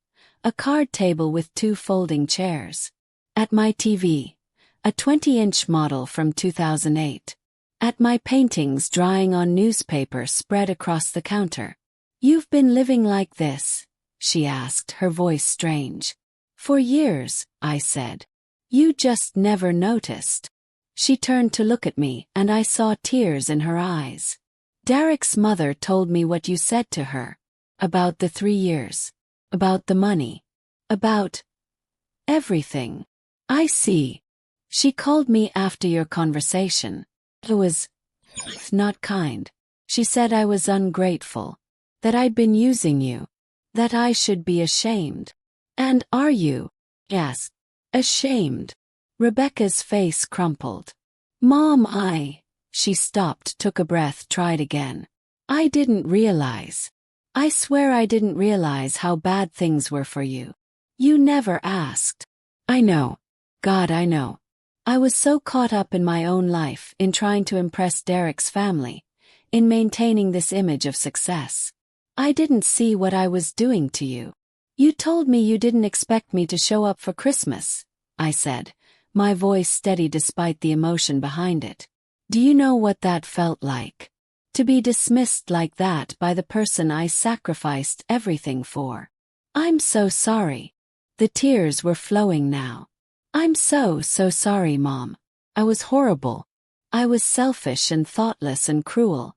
a card table with 2 folding chairs. At my TV, a 20-inch model from 2008. At my paintings drying on newspaper spread across the counter. You've been living like this, she asked, her voice strange. For years, I said. You just never noticed. She turned to look at me, and I saw tears in her eyes. Derek's mother told me what you said to her. About the 3 years. About the money. About everything. I see. She called me after your conversation. It was not kind. She said I was ungrateful. That I'd been using you. That I should be ashamed. And are you? Yes. Ashamed. Rebecca's face crumpled. Mom, She stopped, took a breath, tried again. I didn't realize. I swear I didn't realize how bad things were for you. You never asked. I know. God, I know. I was so caught up in my own life, in trying to impress Derek's family, in maintaining this image of success. I didn't see what I was doing to you. You told me you didn't expect me to show up for Christmas, I said, my voice steady despite the emotion behind it. Do you know what that felt like? To be dismissed like that by the person I sacrificed everything for. I'm so sorry. The tears were flowing now. I'm so sorry, Mom. I was horrible. I was selfish and thoughtless and cruel,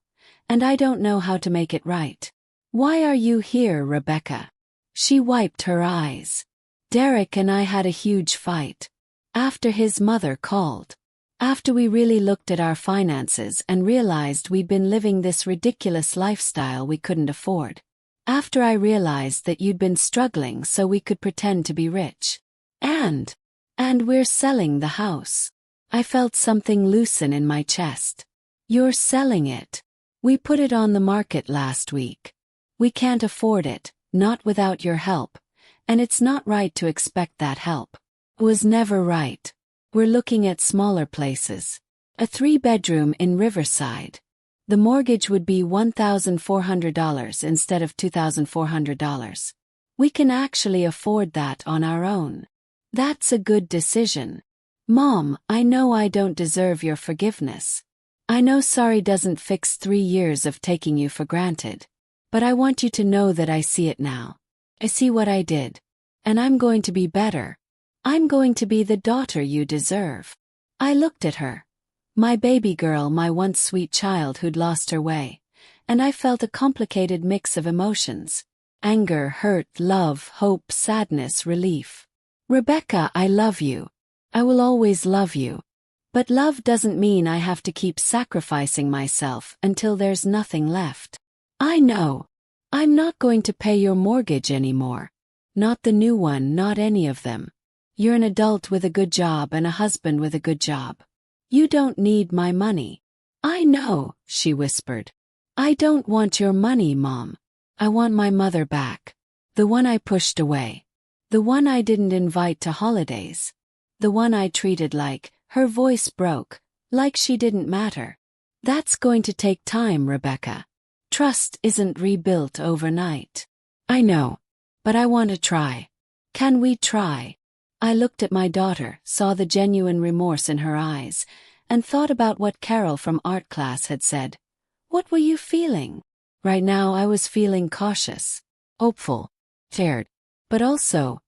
and I don't know how to make it right. Why are you here, Rebecca? She wiped her eyes. Derek and I had a huge fight. After his mother called. After we really looked at our finances and realized we'd been living this ridiculous lifestyle we couldn't afford. After I realized that you'd been struggling so we could pretend to be rich. And we're selling the house. I felt something loosen in my chest. You're selling it. We put it on the market last week. We can't afford it, not without your help, and it's not right to expect that help. It was never right. We're looking at smaller places. A 3-bedroom in Riverside. The mortgage would be $1,400 instead of $2,400. We can actually afford that on our own. That's a good decision. Mom, I know I don't deserve your forgiveness. I know sorry doesn't fix 3 years of taking you for granted. But I want you to know that I see it now. I see what I did. And I'm going to be better. I'm going to be the daughter you deserve. I looked at her. My baby girl, my once sweet child who'd lost her way. And I felt a complicated mix of emotions. Anger, hurt, love, hope, sadness, relief. Rebecca, I love you. I will always love you. But love doesn't mean I have to keep sacrificing myself until there's nothing left. I know. I'm not going to pay your mortgage anymore. Not the new one, not any of them. You're an adult with a good job and a husband with a good job. You don't need my money. I know, she whispered. I don't want your money, Mom. I want my mother back. The one I pushed away. The one I didn't invite to holidays. The one I treated like, her voice broke, like she didn't matter. That's going to take time, Rebecca. Trust isn't rebuilt overnight. I know. But I want to try. Can we try? I looked at my daughter, saw the genuine remorse in her eyes, and thought about what Carol from art class had said. What were you feeling? Right now I was feeling cautious, hopeful, scared, but also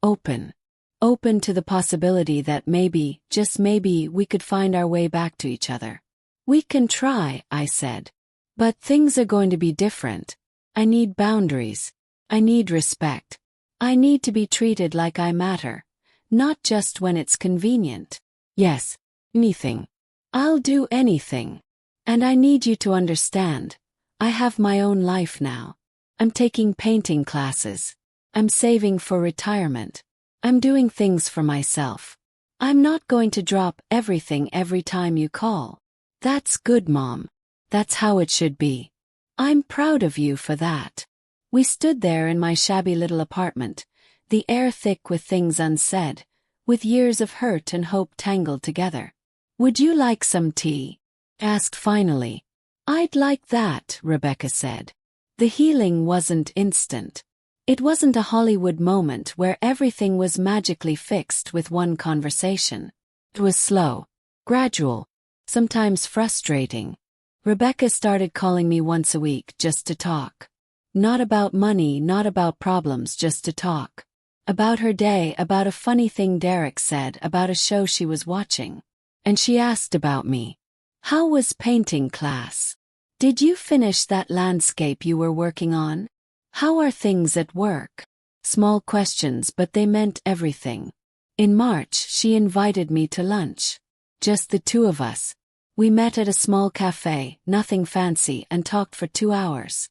open. Open to the possibility that maybe, just maybe, we could find our way back to each other. We can try, I said. But things are going to be different. I need boundaries. I need respect. I need to be treated like I matter, not just when it's convenient. Yes, anything. I'll do anything. And I need you to understand. I have my own life now. I'm taking painting classes. I'm saving for retirement. I'm doing things for myself. I'm not going to drop everything every time you call. That's good, Mom. That's how it should be. I'm proud of you for that. We stood there in my shabby little apartment, the air thick with things unsaid, with years of hurt and hope tangled together. Would you like some tea? Asked finally. I'd like that, Rebecca said. The healing wasn't instant. It wasn't a Hollywood moment where everything was magically fixed with one conversation. It was slow, gradual, sometimes frustrating. Rebecca started calling me once a week just to talk. Not about money, not about problems, just to talk. About her day, about a funny thing Derek said, about a show she was watching. And she asked about me. How was painting class? Did you finish that landscape you were working on? How are things at work? Small questions, but they meant everything. In March, she invited me to lunch. Just the two of us. We met at a small cafe, nothing fancy, and talked for 2 hours.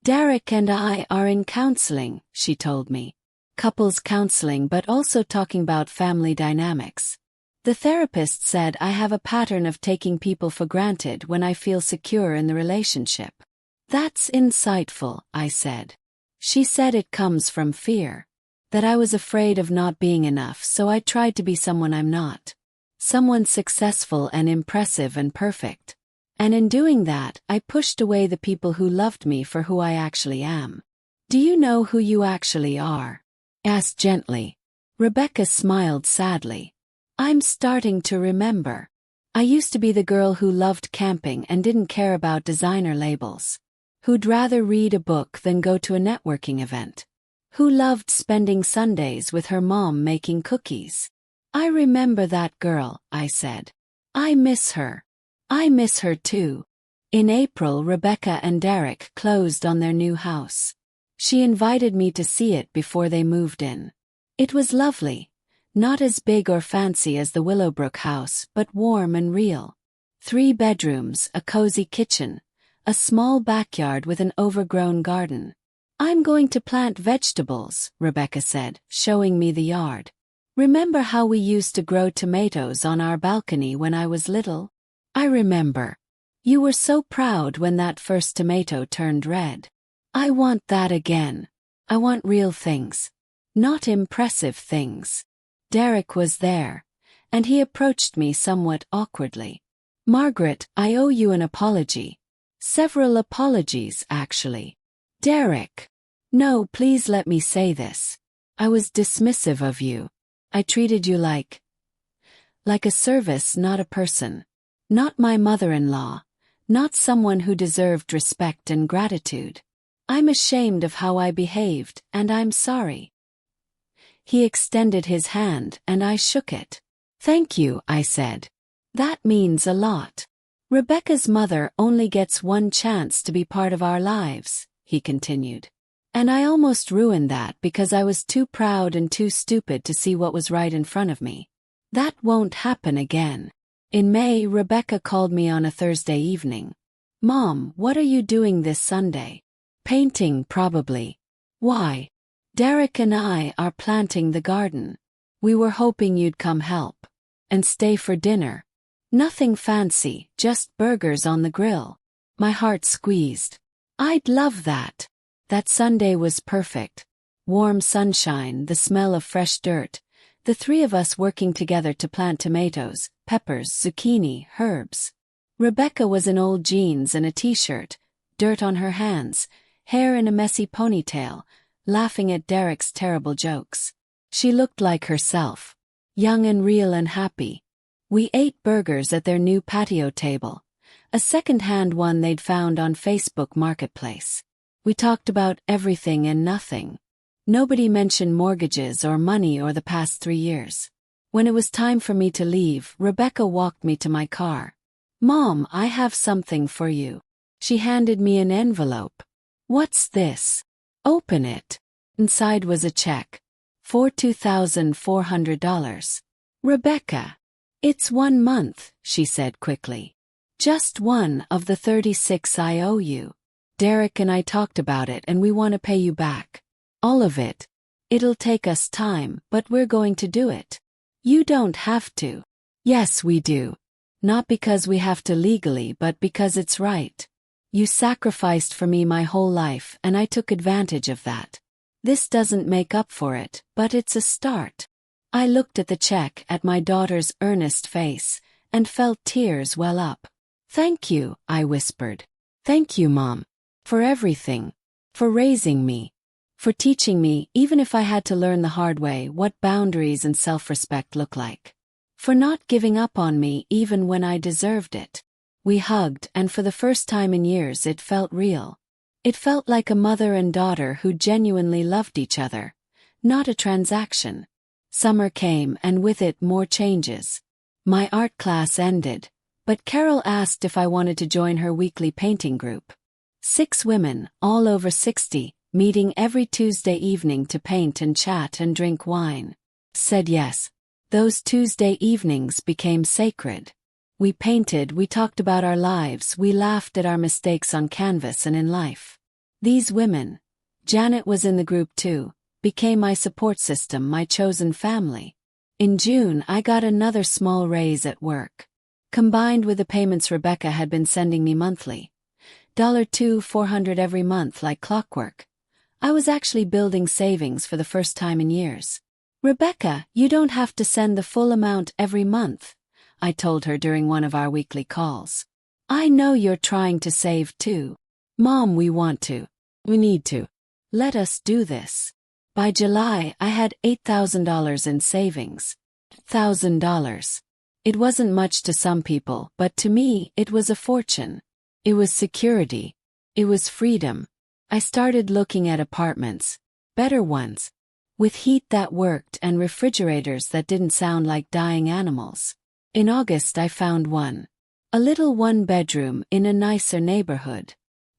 Derek and I are in counseling, she told me. Couples counseling, but also talking about family dynamics. The therapist said I have a pattern of taking people for granted when I feel secure in the relationship. That's insightful, I said. She said it comes from fear. That I was afraid of not being enough, so I tried to be someone I'm not. Someone successful and impressive and perfect. And in doing that, I pushed away the people who loved me for who I actually am. Do you know who you actually are? Asked gently. Rebecca smiled sadly. I'm starting to remember. I used to be the girl who loved camping and didn't care about designer labels. Who'd rather read a book than go to a networking event. Who loved spending Sundays with her mom making cookies. I remember that girl, I said. I miss her. I miss her too. In April, Rebecca and Derek closed on their new house. She invited me to see it before they moved in. It was lovely. Not as big or fancy as the Willowbrook house, but warm and real. 3 bedrooms, a cozy kitchen, a small backyard with an overgrown garden. I'm going to plant vegetables, Rebecca said, showing me the yard. Remember how we used to grow tomatoes on our balcony when I was little? I remember. You were so proud when that first tomato turned red. I want that again. I want real things. Not impressive things. Derek was there, and he approached me somewhat awkwardly. Margaret, I owe you an apology. Several apologies, actually. Derek. No, please let me say this. I was dismissive of you. I treated you like a service, not a person. Not my mother-in-law. Not someone who deserved respect and gratitude. I'm ashamed of how I behaved, and I'm sorry. He extended his hand, and I shook it. Thank you, I said. That means a lot. Rebecca's mother only gets one chance to be part of our lives, he continued. And I almost ruined that because I was too proud and too stupid to see what was right in front of me. That won't happen again. In May, Rebecca called me on a Thursday evening. Mom, what are you doing this Sunday? Painting, probably. Why? Derek and I are planting the garden. We were hoping you'd come help. And stay for dinner. Nothing fancy, just burgers on the grill. My heart squeezed. I'd love that. That Sunday was perfect. Warm sunshine, the smell of fresh dirt. The 3 of us working together to plant tomatoes, peppers, zucchini, herbs. Rebecca was in old jeans and a t-shirt, dirt on her hands, hair in a messy ponytail, laughing at Derek's terrible jokes. She looked like herself, young and real and happy. We ate burgers at their new patio table, a second-hand one they'd found on Facebook Marketplace. We talked about everything and nothing. Nobody mentioned mortgages or money or the past 3 years. When it was time for me to leave, Rebecca walked me to my car. Mom, I have something for you. She handed me an envelope. What's this? Open it. Inside was a check. For $2,400. Rebecca. It's 1 month, she said quickly. Just one of the 36 I owe you. Derek and I talked about it and we want to pay you back. All of it. It'll take us time, but we're going to do it. You don't have to. Yes, we do. Not because we have to legally, but because it's right. You sacrificed for me my whole life, and I took advantage of that. This doesn't make up for it, but it's a start. I looked at the check, at my daughter's earnest face, and felt tears well up. Thank you, I whispered. Thank you, Mom. For everything. For raising me. For teaching me, even if I had to learn the hard way, what boundaries and self-respect look like. For not giving up on me even when I deserved it. We hugged, and for the first time in years it felt real. It felt like a mother and daughter who genuinely loved each other, not a transaction. Summer came and with it more changes. My art class ended, but Carol asked if I wanted to join her weekly painting group. 6 women, all over 60, meeting every Tuesday evening to paint and chat and drink wine. Said yes. Those Tuesday evenings became sacred. We painted, we talked about our lives, we laughed at our mistakes on canvas and in life. These women, Janet was in the group too, became my support system, my chosen family. In June, I got another small raise at work. Combined with the payments Rebecca had been sending me monthly, $2,400 every month like clockwork, I was actually building savings for the first time in years. Rebecca, you don't have to send the full amount every month, I told her during one of our weekly calls. I know you're trying to save too. Mom, we want to. We need to. Let us do this. By July, I had $8,000 in savings. $1,000. It wasn't much to some people, but to me, it was a fortune. It was security. It was freedom. I started looking at apartments, better ones, with heat that worked and refrigerators that didn't sound like dying animals. In August, I found one. A little one-bedroom in a nicer neighborhood.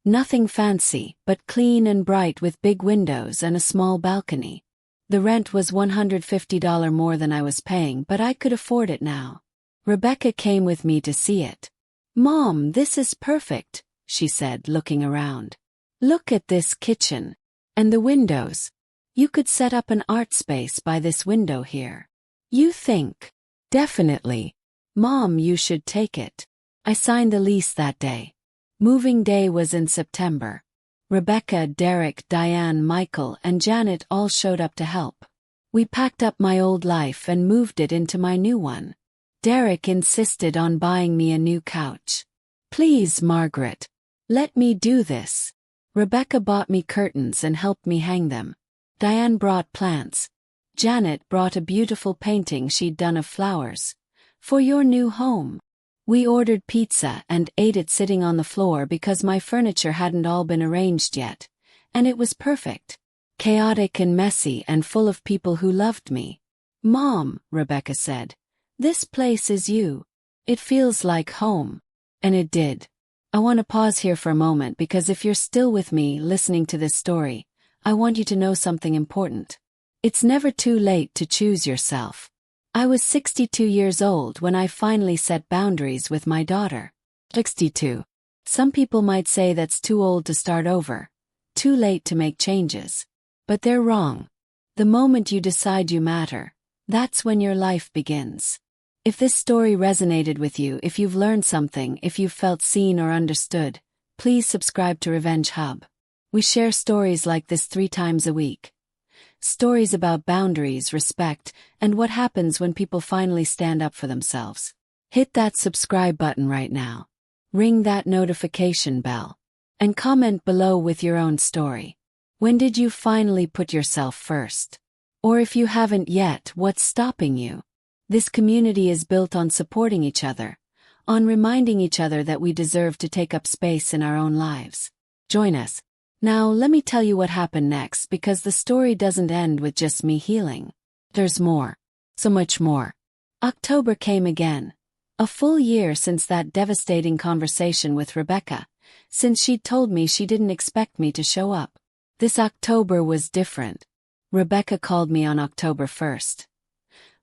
Nothing fancy, but clean and bright with big windows and a small balcony. The rent was $150 more than I was paying, but I could afford it now. Rebecca came with me to see it. Mom, this is perfect, she said, looking around. Look at this kitchen. And the windows. You could set up an art space by this window here. You think? Definitely. Mom, you should take it. I signed the lease that day. Moving day was in September. Rebecca, Derek, Diane, Michael, and Janet all showed up to help. We packed up my old life and moved it into my new one. Derek insisted on buying me a new couch. Please, Margaret. Let me do this. Rebecca bought me curtains and helped me hang them. Diane brought plants. Janet brought a beautiful painting she'd done of flowers. For your new home. We ordered pizza and ate it sitting on the floor because my furniture hadn't all been arranged yet. And it was perfect. Chaotic and messy and full of people who loved me. Mom, Rebecca said, this place is you. It feels like home. And it did. I want to pause here for a moment because if you're still with me listening to this story, I want you to know something important. It's never too late to choose yourself. I was 62 years old when I finally set boundaries with my daughter. 62. Some people might say that's too old to start over, too late to make changes. But they're wrong. The moment you decide you matter, that's when your life begins. If this story resonated with you, if you've learned something, if you've felt seen or understood, please subscribe to Revenge Hub. We share stories like this 3 times a week. Stories about boundaries, respect, and what happens when people finally stand up for themselves. Hit that subscribe button right now. Ring that notification bell. And comment below with your own story. When did you finally put yourself first? Or if you haven't yet, what's stopping you? This community is built on supporting each other, on reminding each other that we deserve to take up space in our own lives. Join us. Now let me tell you what happened next because the story doesn't end with just me healing. There's more. So much more. October came again. A full year since that devastating conversation with Rebecca, since she'd told me she didn't expect me to show up. This October was different. Rebecca called me on October 1st.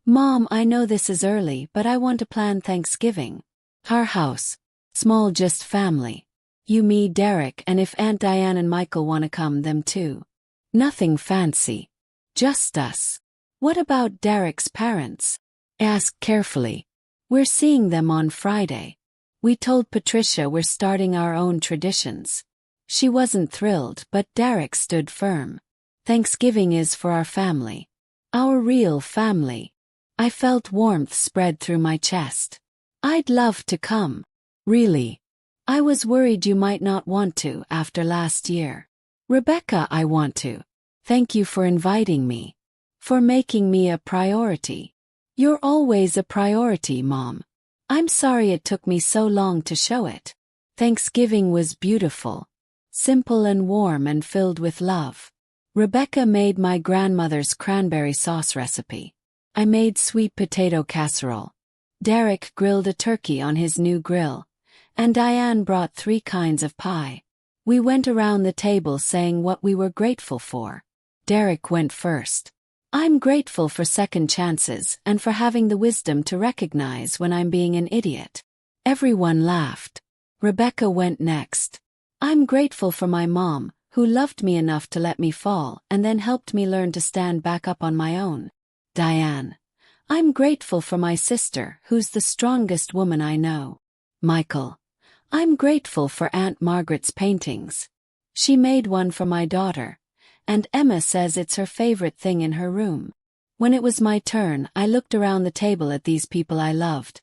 Mom, I know this is early, but I want to plan Thanksgiving. Our house. Small, just family. You, me, Derek, and if Aunt Diane and Michael want to come, them too. Nothing fancy. Just us. What about Derek's parents? Ask carefully. We're seeing them on Friday. We told Patricia we're starting our own traditions. She wasn't thrilled, but Derek stood firm. Thanksgiving is for our family. Our real family. I felt warmth spread through my chest. I'd love to come. Really. I was worried you might not want to after last year. Rebecca, I want to. Thank you for inviting me. For making me a priority. You're always a priority, Mom. I'm sorry it took me so long to show it. Thanksgiving was beautiful. simple and warm and filled with love. Rebecca made my grandmother's cranberry sauce recipe. I made sweet potato casserole. Derek grilled a turkey on his new grill. And Diane brought 3 kinds of pie. We went around the table saying what we were grateful for. Derek went first. I'm grateful for second chances and for having the wisdom to recognize when I'm being an idiot. Everyone laughed. Rebecca went next. I'm grateful for my mom, who loved me enough to let me fall and then helped me learn to stand back up on my own. Diane. I'm grateful for my sister, who's the strongest woman I know. Michael. I'm grateful for Aunt Margaret's paintings. She made one for my daughter, and Emma says it's her favorite thing in her room. When it was my turn, I looked around the table at these people I loved,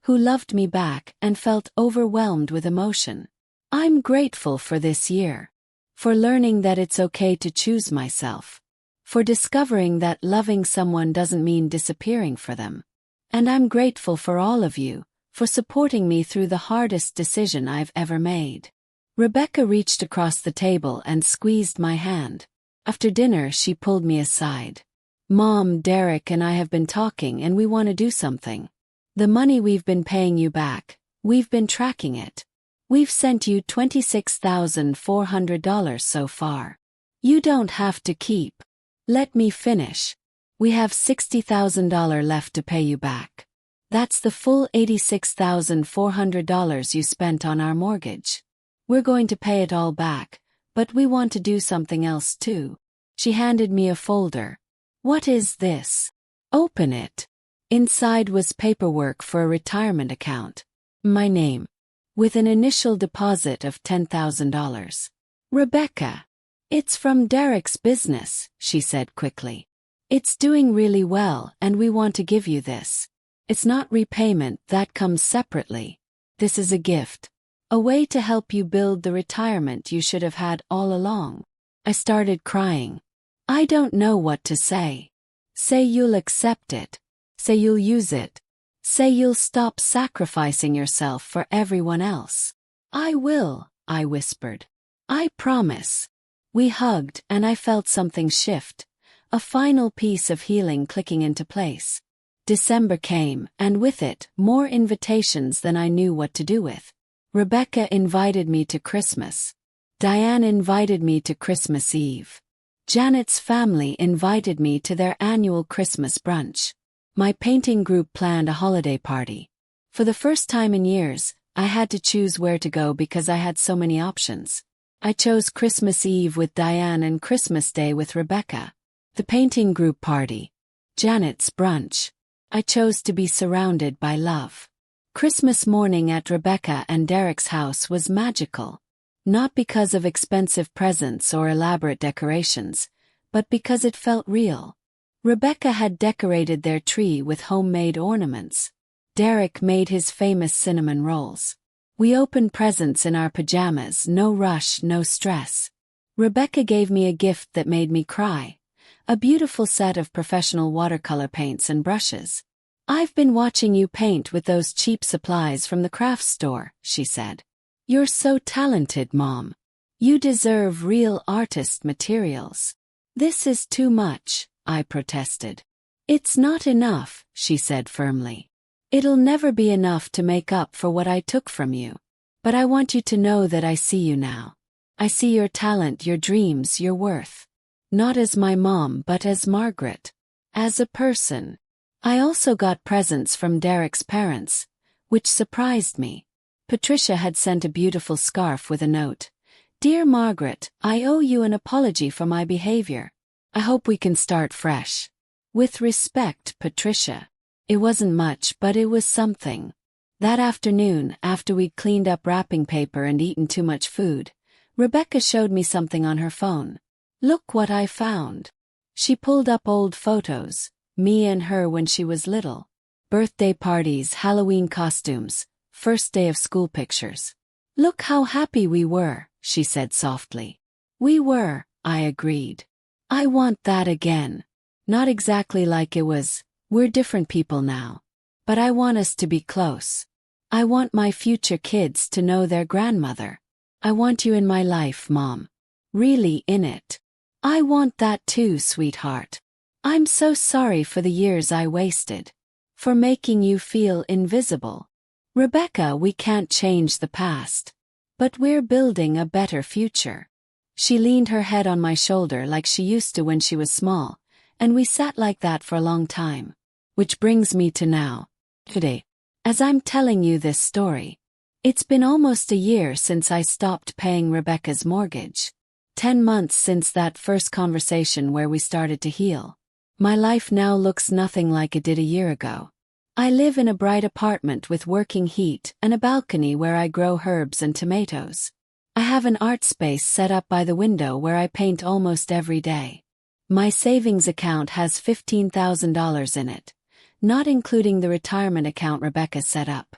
who loved me back and felt overwhelmed with emotion. I'm grateful for this year. For learning that it's okay to choose myself. For discovering that loving someone doesn't mean disappearing for them. And I'm grateful for all of you, for supporting me through the hardest decision I've ever made. Rebecca reached across the table and squeezed my hand. After dinner, she pulled me aside. Mom, Derek and I have been talking and we want to do something. The money we've been paying you back, we've been tracking it. We've sent you $26,400 so far. You don't have to keep. Let me finish. We have $60,000 left to pay you back. That's the full $86,400 you spent on our mortgage. We're going to pay it all back, but we want to do something else too. She handed me a folder. What is this? Open it. Inside was paperwork for a retirement account. My name. With an initial deposit of $10,000. Rebecca. It's from Derek's business, she said quickly. It's doing really well and we want to give you this. It's not repayment, that comes separately. This is a gift. A way to help you build the retirement you should have had all along. I started crying. I don't know what to say. Say you'll accept it. Say you'll use it. Say you'll stop sacrificing yourself for everyone else. I will, I whispered. I promise. We hugged and I felt something shift. A final piece of healing clicking into place. December came, and with it, more invitations than I knew what to do with. Rebecca invited me to Christmas. Diane invited me to Christmas Eve. Janet's family invited me to their annual Christmas brunch. My painting group planned a holiday party. For the first time in years, I had to choose where to go because I had so many options. I chose Christmas Eve with Diane and Christmas Day with Rebecca. The painting group party. Janet's brunch. I chose to be surrounded by love. Christmas morning at Rebecca and Derek's house was magical. Not because of expensive presents or elaborate decorations, but because it felt real. Rebecca had decorated their tree with homemade ornaments. Derek made his famous cinnamon rolls. We opened presents in our pajamas, no rush, no stress. Rebecca gave me a gift that made me cry. A beautiful set of professional watercolor paints and brushes. I've been watching you paint with those cheap supplies from the craft store, she said. You're so talented, Mom. You deserve real artist materials. This is too much, I protested. It's not enough, she said firmly. It'll never be enough to make up for what I took from you. But I want you to know that I see you now. I see your talent, your dreams, your worth. Not as my mom but as Margaret. As a person. I also got presents from Derek's parents, which surprised me. Patricia had sent a beautiful scarf with a note. Dear Margaret, I owe you an apology for my behavior. I hope we can start fresh. With respect, Patricia. It wasn't much, but it was something. That afternoon, after we'd cleaned up wrapping paper and eaten too much food, Rebecca showed me something on her phone. Look what I found. She pulled up old photos, me and her when she was little. Birthday parties, Halloween costumes, first day of school pictures. Look how happy we were, she said softly. We were, I agreed. I want that again. Not exactly like it was, we're different people now. But I want us to be close. I want my future kids to know their grandmother. I want you in my life, Mom. Really in it. I want that too, sweetheart. I'm so sorry for the years I wasted. For making you feel invisible. Rebecca, we can't change the past. But we're building a better future. She leaned her head on my shoulder like she used to when she was small, and we sat like that for a long time. Which brings me to now. Today. As I'm telling you this story. It's been almost a year since I stopped paying Rebecca's mortgage. 10 months since that first conversation where we started to heal. My life now looks nothing like it did a year ago. I live in a bright apartment with working heat and a balcony where I grow herbs and tomatoes. I have an art space set up by the window where I paint almost every day. My savings account has $15,000 in it, not including the retirement account Rebecca set up.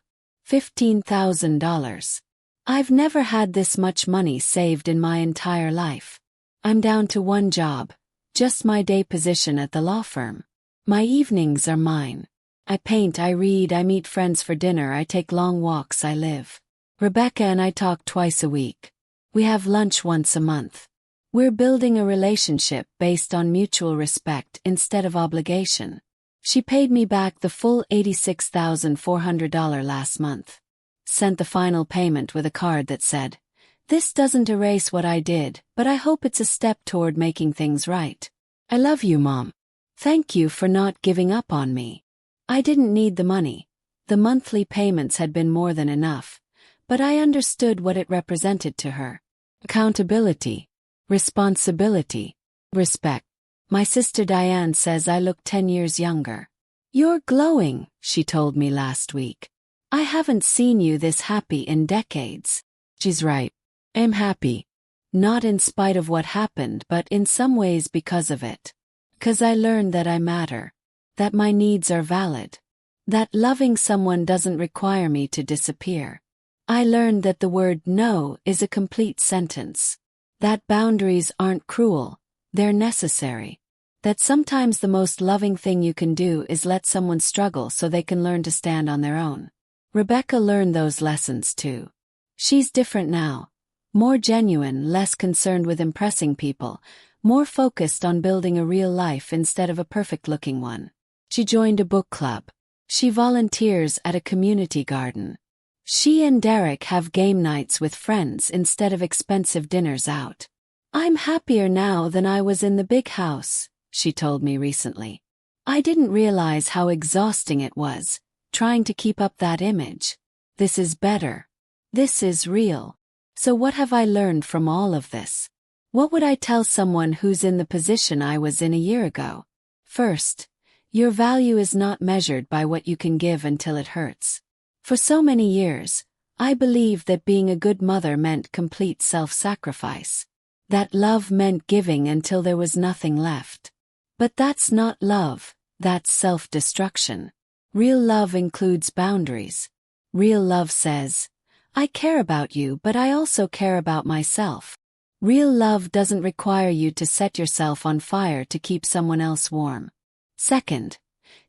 $15,000. I've never had this much money saved in my entire life. I'm down to one job, just my day position at the law firm. My evenings are mine. I paint, I read, I meet friends for dinner, I take long walks, I live. Rebecca and I talk twice a week. We have lunch once a month. We're building a relationship based on mutual respect instead of obligation. She paid me back the full $86,400 last month. Sent the final payment with a card that said, "This doesn't erase what I did, but I hope it's a step toward making things right. I love you, Mom. Thank you for not giving up on me." I didn't need the money. The monthly payments had been more than enough, but I understood what it represented to her. Accountability, responsibility, respect. My sister Diane says I look 10 years younger. "You're glowing," she told me last week. "I haven't seen you this happy in decades." She's right. I'm happy. Not in spite of what happened, but in some ways because of it. 'Cause I learned that I matter. That my needs are valid. That loving someone doesn't require me to disappear. I learned that the word no is a complete sentence. That boundaries aren't cruel, they're necessary. That sometimes the most loving thing you can do is let someone struggle so they can learn to stand on their own. Rebecca learned those lessons too. She's different now. More genuine, less concerned with impressing people, more focused on building a real life instead of a perfect-looking one. She joined a book club. She volunteers at a community garden. She and Derek have game nights with friends instead of expensive dinners out. "I'm happier now than I was in the big house," she told me recently. I didn't realize how exhausting it was, trying to keep up that image. This is better. This is real. So what have I learned from all of this? What would I tell someone who's in the position I was in a year ago? First, your value is not measured by what you can give until it hurts. For so many years, I believed that being a good mother meant complete self-sacrifice. That love meant giving until there was nothing left. But that's not love, that's self-destruction. Real love includes boundaries. Real love says, "I care about you, but I also care about myself." Real love doesn't require you to set yourself on fire to keep someone else warm. Second,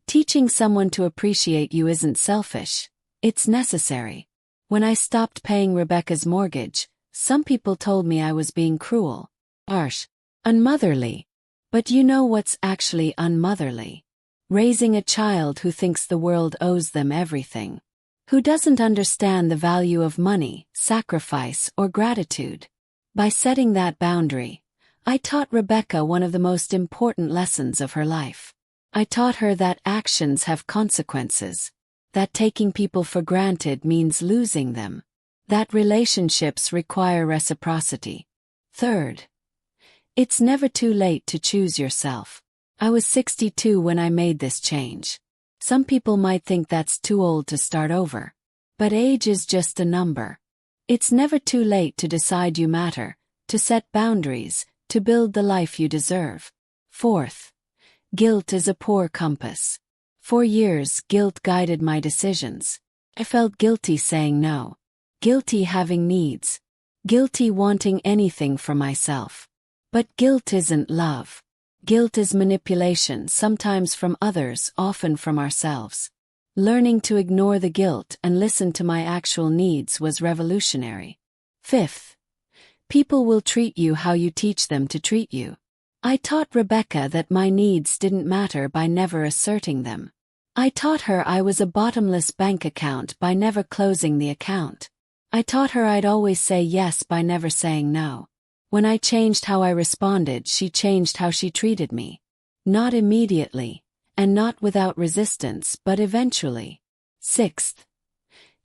teaching someone to appreciate you isn't selfish. It's necessary. When I stopped paying Rebecca's mortgage, some people told me I was being cruel, harsh, unmotherly. But you know what's actually unmotherly? Raising a child who thinks the world owes them everything. Who doesn't understand the value of money, sacrifice, or gratitude. By setting that boundary, I taught Rebecca one of the most important lessons of her life. I taught her that actions have consequences. That taking people for granted means losing them. That relationships require reciprocity. Third, it's never too late to choose yourself. I was 62 when I made this change. Some people might think that's too old to start over. But age is just a number. It's never too late to decide you matter, to set boundaries, to build the life you deserve. Fourth, guilt is a poor compass. For years, guilt guided my decisions. I felt guilty saying no. Guilty having needs. Guilty wanting anything for myself. But guilt isn't love. Guilt is manipulation, sometimes from others, often from ourselves. Learning to ignore the guilt and listen to my actual needs was revolutionary. Fifth, People will treat you how you teach them to treat you. I taught Rebecca that my needs didn't matter by never asserting them. I taught her I was a bottomless bank account by never closing the account. I taught her I'd always say yes by never saying no. When I changed how I responded, she changed how she treated me. Not immediately, and not without resistance, but eventually. Sixth,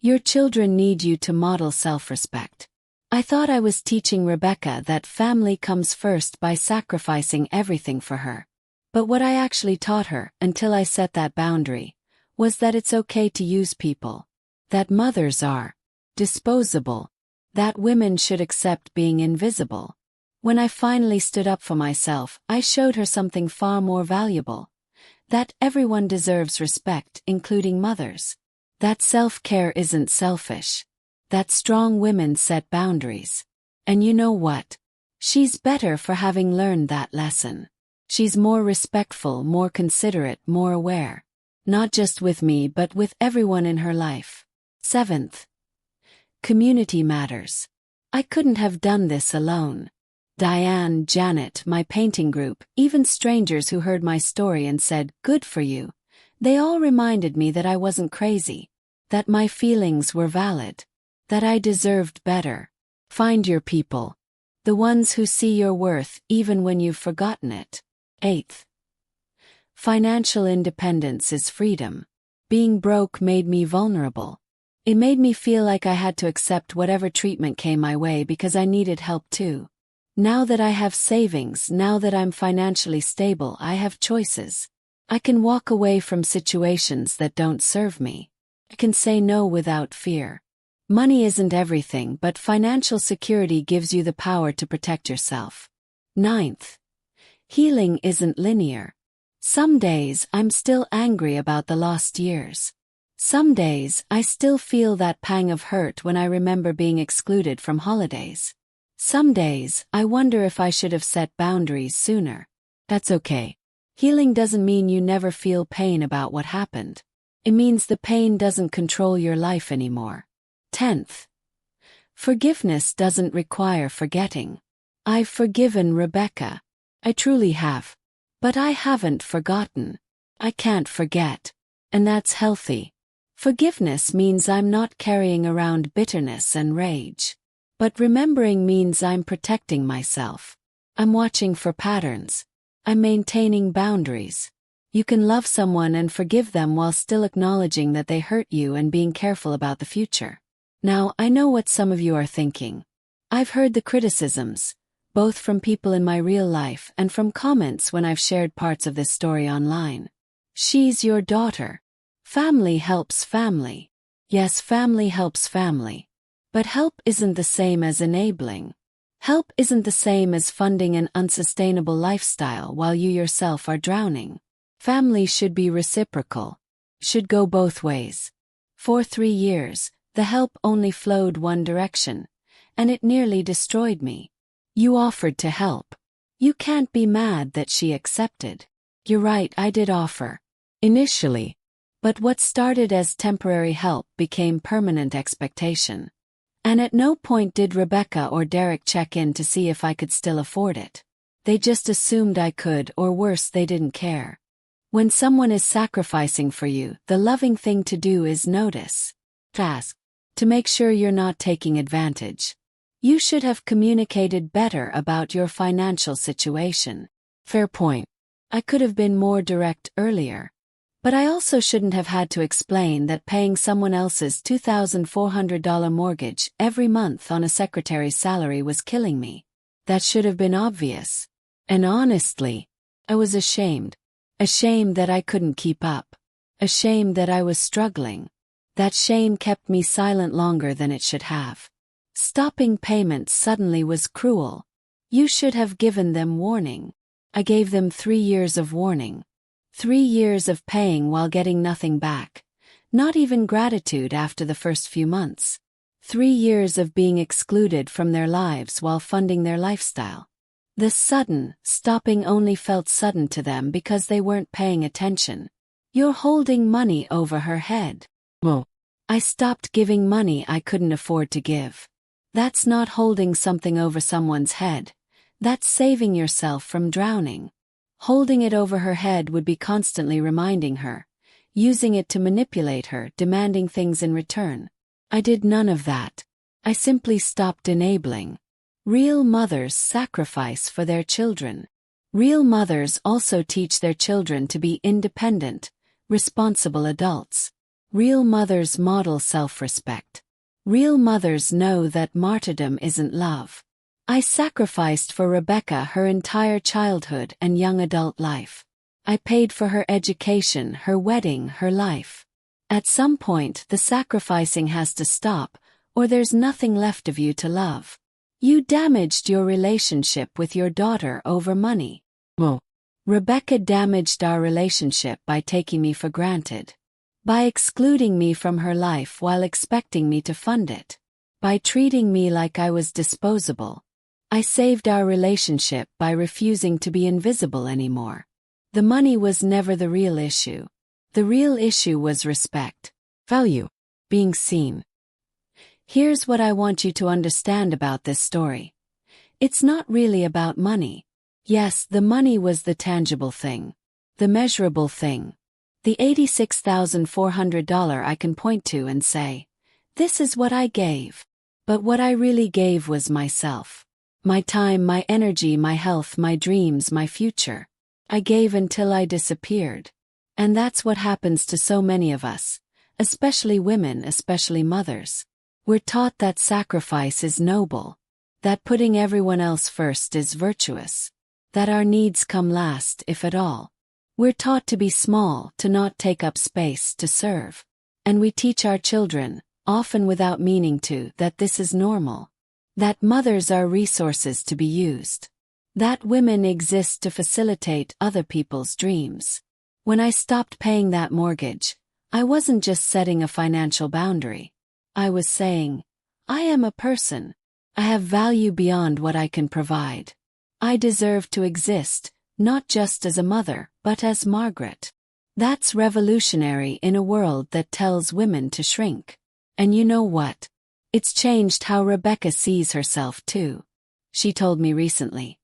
your children need you to model self-respect. I thought I was teaching Rebecca that family comes first by sacrificing everything for her. But what I actually taught her, until I set that boundary, was that it's okay to use people. That mothers are disposable. That women should accept being invisible. When I finally stood up for myself, I showed her something far more valuable. That everyone deserves respect, including mothers. That self-care isn't selfish. That strong women set boundaries. And you know what? She's better for having learned that lesson. She's more respectful, more considerate, more aware. Not just with me but with everyone in her life. Seventh, community matters. I couldn't have done this alone. Diane, Janet, my painting group, even strangers who heard my story and said, "Good for you." They all reminded me that I wasn't crazy. That my feelings were valid. That I deserved better. Find your people. The ones who see your worth even when you've forgotten it. Eighth, financial independence is freedom. Being broke made me vulnerable. It made me feel like I had to accept whatever treatment came my way because I needed help too. Now that I have savings, now that I'm financially stable, I have choices. I can walk away from situations that don't serve me. I can say no without fear. Money isn't everything, but financial security gives you the power to protect yourself. Ninth, healing isn't linear. Some days I'm still angry about the lost years. Some days I still feel that pang of hurt when I remember being excluded from holidays. Some days I wonder if I should have set boundaries sooner. That's okay. Healing doesn't mean you never feel pain about what happened. It means the pain doesn't control your life anymore. 10th, forgiveness doesn't require forgetting. I've forgiven Rebecca. I truly have. But I haven't forgotten. I can't forget. And that's healthy. Forgiveness means I'm not carrying around bitterness and rage. But remembering means I'm protecting myself. I'm watching for patterns. I'm maintaining boundaries. You can love someone and forgive them while still acknowledging that they hurt you and being careful about the future. Now, I know what some of you are thinking. I've heard the criticisms, both from people in my real life and from comments when I've shared parts of this story online. She's your daughter. Family helps family. Yes, family helps family. But help isn't the same as enabling. Help isn't the same as funding an unsustainable lifestyle while you yourself are drowning. Family should be reciprocal. Should go both ways. For 3 years, the help only flowed one direction, and it nearly destroyed me. You offered to help. You can't be mad that she accepted. You're right, I did offer. Initially. But what started as temporary help became permanent expectation. And at no point did Rebecca or Derek check in to see if I could still afford it. They just assumed I could, or worse, they didn't care. When someone is sacrificing for you, the loving thing to do is notice. Ask. To make sure you're not taking advantage. You should have communicated better about your financial situation. Fair point. I could have been more direct earlier. But I also shouldn't have had to explain that paying someone else's $2,400 mortgage every month on a secretary's salary was killing me. That should have been obvious. And honestly, I was ashamed. Ashamed that I couldn't keep up. Ashamed that I was struggling. That shame kept me silent longer than it should have. Stopping payments suddenly was cruel. You should have given them warning. I gave them 3 years of warning. 3 years of paying while getting nothing back. Not even gratitude after the first few months. 3 years of being excluded from their lives while funding their lifestyle. The sudden stopping only felt sudden to them because they weren't paying attention. You're holding money over her head. Well, I stopped giving money I couldn't afford to give. That's not holding something over someone's head. That's saving yourself from drowning. Holding it over her head would be constantly reminding her, using it to manipulate her, demanding things in return. I did none of that. I simply stopped enabling. Real mothers sacrifice for their children. Real mothers also teach their children to be independent, responsible adults. Real mothers model self-respect. Real mothers know that martyrdom isn't love. I sacrificed for Rebecca her entire childhood and young adult life. I paid for her education, her wedding, her life. At some point, the sacrificing has to stop, or there's nothing left of you to love. You damaged your relationship with your daughter over money. Well, Rebecca damaged our relationship by taking me for granted. By excluding me from her life while expecting me to fund it. By treating me like I was disposable. I saved our relationship by refusing to be invisible anymore. The money was never the real issue. The real issue was respect, value, being seen. Here's what I want you to understand about this story. It's not really about money. Yes, the money was the tangible thing, the measurable thing. The $86,400 I can point to and say, this is what I gave. But what I really gave was myself. My time, my energy, my health, my dreams, my future. I gave until I disappeared. And that's what happens to so many of us, especially women, especially mothers. We're taught that sacrifice is noble, that putting everyone else first is virtuous, that our needs come last, if at all. We're taught to be small, to not take up space, to serve. And we teach our children, often without meaning to, that this is normal. That mothers are resources to be used. That women exist to facilitate other people's dreams. When I stopped paying that mortgage, I wasn't just setting a financial boundary. I was saying, I am a person. I have value beyond what I can provide. I deserve to exist, not just as a mother, but as Margaret. That's revolutionary in a world that tells women to shrink. And you know what? It's changed how Rebecca sees herself too. She told me recently,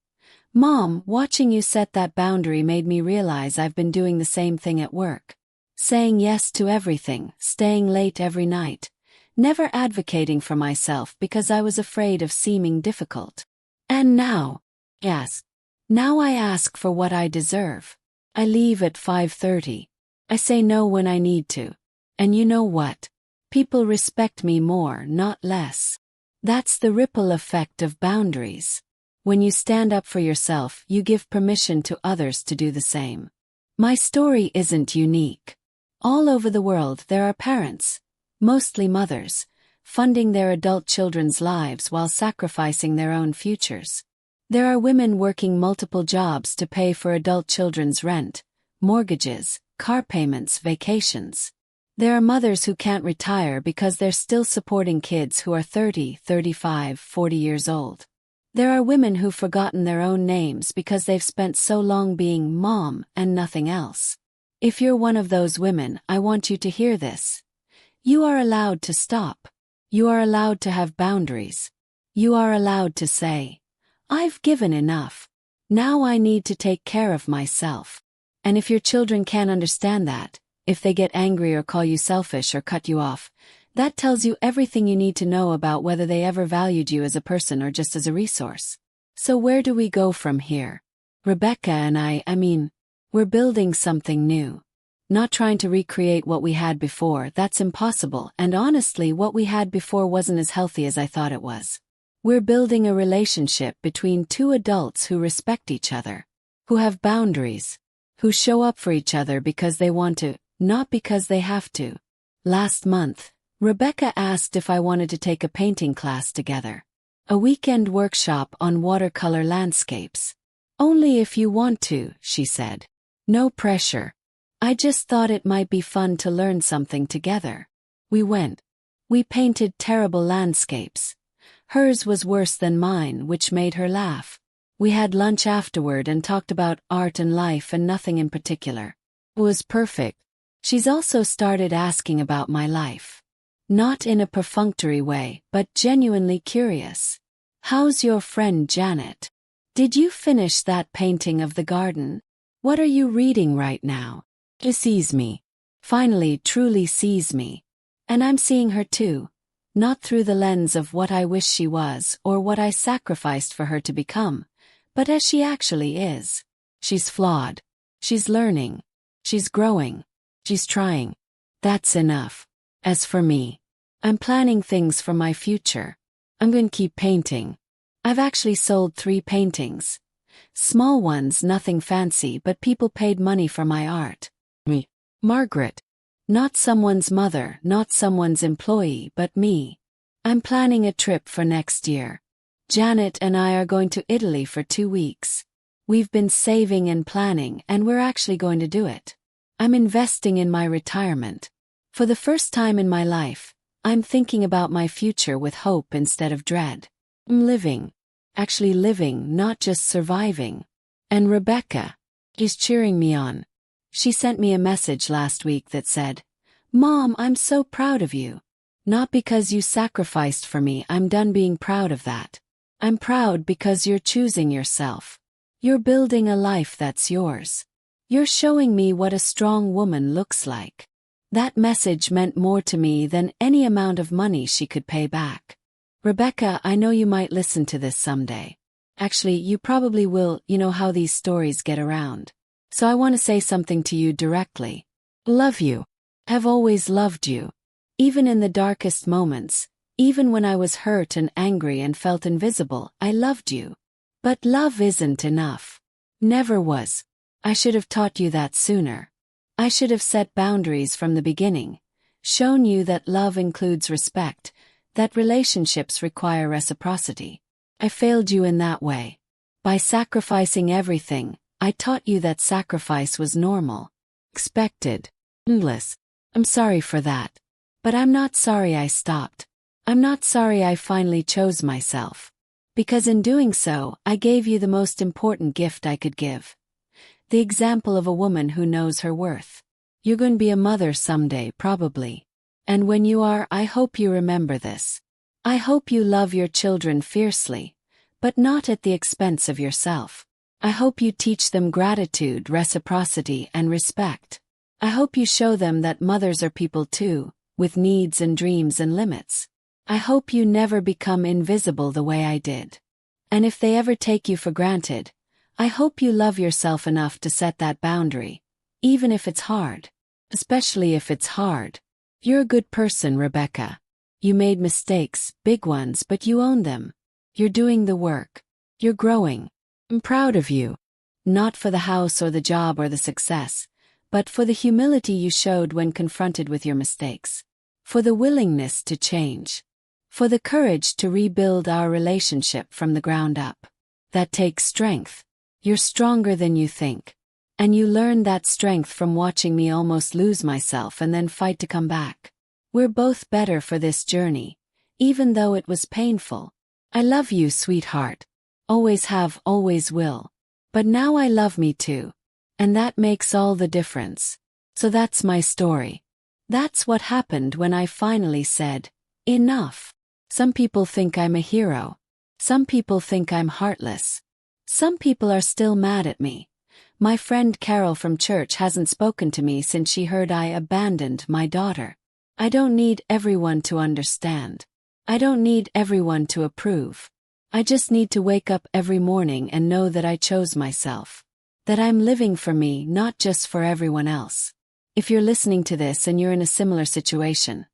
Mom, watching you set that boundary made me realize I've been doing the same thing at work. Saying yes to everything, staying late every night, never advocating for myself because I was afraid of seeming difficult. And now, yes, now I ask for what I deserve. I leave at 5:30. I say no when I need to. And you know what? People respect me more, not less. That's the ripple effect of boundaries. When you stand up for yourself, you give permission to others to do the same. My story isn't unique. All over the world there are parents, mostly mothers, funding their adult children's lives while sacrificing their own futures. There are women working multiple jobs to pay for adult children's rent, mortgages, car payments, vacations. There are mothers who can't retire because they're still supporting kids who are 30, 35, 40 years old. There are women who've forgotten their own names because they've spent so long being mom and nothing else. If you're one of those women, I want you to hear this. You are allowed to stop. You are allowed to have boundaries. You are allowed to say, I've given enough. Now I need to take care of myself. And if your children can't understand that, if they get angry or call you selfish or cut you off, that tells you everything you need to know about whether they ever valued you as a person or just as a resource. So where do we go from here? Rebecca and I mean, we're building something new. Not trying to recreate what we had before, that's impossible, and honestly what we had before wasn't as healthy as I thought it was. We're building a relationship between two adults who respect each other, who have boundaries, who show up for each other because they want to, not because they have to. Last month, Rebecca asked if I wanted to take a painting class together. A weekend workshop on watercolor landscapes. Only if you want to, she said. No pressure. I just thought it might be fun to learn something together. We went. We painted terrible landscapes. Hers was worse than mine, which made her laugh. We had lunch afterward and talked about art and life and nothing in particular. It was perfect. She's also started asking about my life. Not in a perfunctory way, but genuinely curious. How's your friend Janet? Did you finish that painting of the garden? What are you reading right now? She sees me. Finally, truly sees me. And I'm seeing her too. Not through the lens of what I wish she was or what I sacrificed for her to become, but as she actually is. She's flawed. She's learning. She's growing. She's trying. That's enough. As for me, I'm planning things for my future. I'm going to keep painting. I've actually sold 3 paintings. Small ones, nothing fancy, but people paid money for my art. Me. Margaret. Not someone's mother, not someone's employee, but me. I'm planning a trip for next year. Janet and I are going to Italy for 2 weeks. We've been saving and planning, and we're actually going to do it. I'm investing in my retirement. For the first time in my life, I'm thinking about my future with hope instead of dread. I'm living. Actually living, not just surviving. And Rebecca is cheering me on. She sent me a message last week that said, "Mom, I'm so proud of you. Not because you sacrificed for me, I'm done being proud of that. I'm proud because you're choosing yourself. You're building a life that's yours. You're showing me what a strong woman looks like." That message meant more to me than any amount of money she could pay back. Rebecca, I know you might listen to this someday. Actually, you probably will. You know how these stories get around. So I want to say something to you directly. Love you. Have always loved you. Even in the darkest moments, even when I was hurt and angry and felt invisible, I loved you. But love isn't enough. Never was. I should have taught you that sooner. I should have set boundaries from the beginning, shown you that love includes respect, that relationships require reciprocity. I failed you in that way. By sacrificing everything, I taught you that sacrifice was normal, expected, endless. I'm sorry for that. But I'm not sorry I stopped. I'm not sorry I finally chose myself. Because in doing so, I gave you the most important gift I could give. The example of a woman who knows her worth. You're going to be a mother someday, probably. And when you are, I hope you remember this. I hope you love your children fiercely, but not at the expense of yourself. I hope you teach them gratitude, reciprocity, and respect. I hope you show them that mothers are people too, with needs and dreams and limits. I hope you never become invisible the way I did. And if they ever take you for granted, I hope you love yourself enough to set that boundary, even if it's hard. Especially if it's hard. You're a good person, Rebecca. You made mistakes, big ones, but you own them. You're doing the work. You're growing. I'm proud of you. Not for the house or the job or the success, but for the humility you showed when confronted with your mistakes. For the willingness to change. For the courage to rebuild our relationship from the ground up. That takes strength. You're stronger than you think. And you learned that strength from watching me almost lose myself and then fight to come back. We're both better for this journey, even though it was painful. I love you, sweetheart. Always have, always will. But now I love me too. And that makes all the difference. So that's my story. That's what happened when I finally said, enough. Some people think I'm a hero. Some people think I'm heartless. Some people are still mad at me. My friend Carol from church hasn't spoken to me since she heard I abandoned my daughter. I don't need everyone to understand. I don't need everyone to approve. I just need to wake up every morning and know that I chose myself. That I'm living for me, not just for everyone else. If you're listening to this and you're in a similar situation,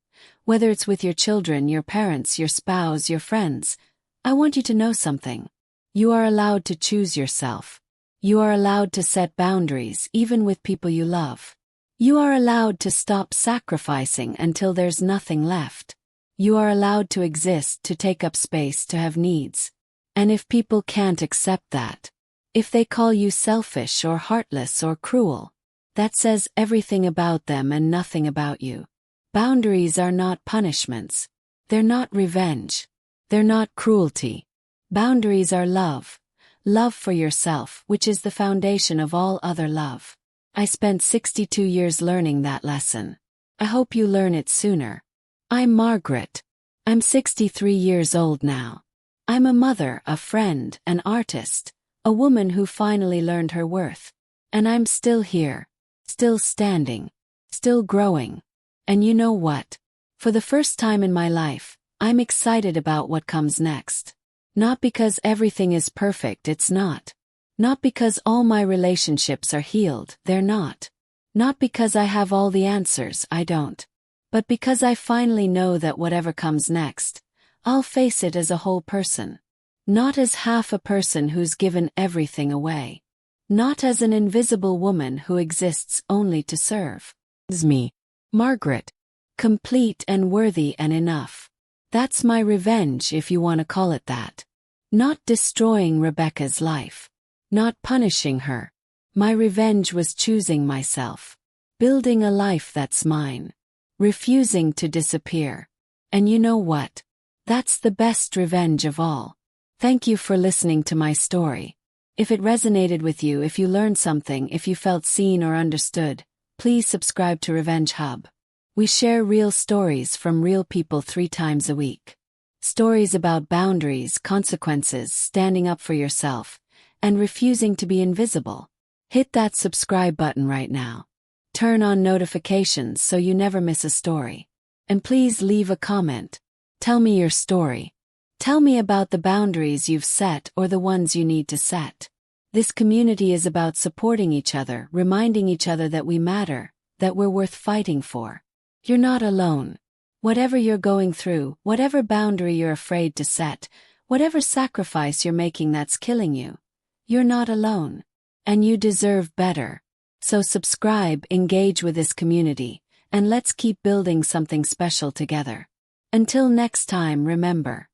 whether it's with your children, your parents, your spouse, your friends, I want you to know something. You are allowed to choose yourself. You are allowed to set boundaries, even with people you love. You are allowed to stop sacrificing until there's nothing left. You are allowed to exist, to take up space, to have needs. And if people can't accept that, if they call you selfish or heartless or cruel, that says everything about them and nothing about you. Boundaries are not punishments. They're not revenge. They're not cruelty. Boundaries are love. Love for yourself, which is the foundation of all other love. I spent 62 years learning that lesson. I hope you learn it sooner. I'm Margaret. I'm 63 years old now. I'm a mother, a friend, an artist, a woman who finally learned her worth. And I'm still here, still standing, still growing. And you know what? For the first time in my life, I'm excited about what comes next. Not because everything is perfect, it's not. Not because all my relationships are healed, they're not. Not because I have all the answers, I don't. But because I finally know that whatever comes next, I'll face it as a whole person. Not as half a person who's given everything away. Not as an invisible woman who exists only to serve. It's me, Margaret. Complete and worthy and enough. That's my revenge, if you want to call it that. Not destroying Rebecca's life. Not punishing her. My revenge was choosing myself. Building a life that's mine. Refusing to disappear. And you know what? That's the best revenge of all. Thank you for listening to my story. If it resonated with you, if you learned something, if you felt seen or understood, please subscribe to Revenge Hub. We share real stories from real people 3 times a week. Stories about boundaries, consequences, standing up for yourself, and refusing to be invisible. Hit that subscribe button right now. Turn on notifications so you never miss a story. And please leave a comment. Tell me your story. Tell me about the boundaries you've set or the ones you need to set. This community is about supporting each other, reminding each other that we matter, that we're worth fighting for. You're not alone. Whatever you're going through, whatever boundary you're afraid to set, whatever sacrifice you're making that's killing you, you're not alone. And you deserve better. So subscribe, engage with this community, and let's keep building something special together. Until next time, remember,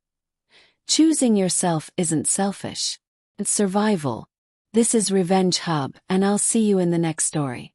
choosing yourself isn't selfish. It's survival. This is Revenge Hub, and I'll see you in the next story.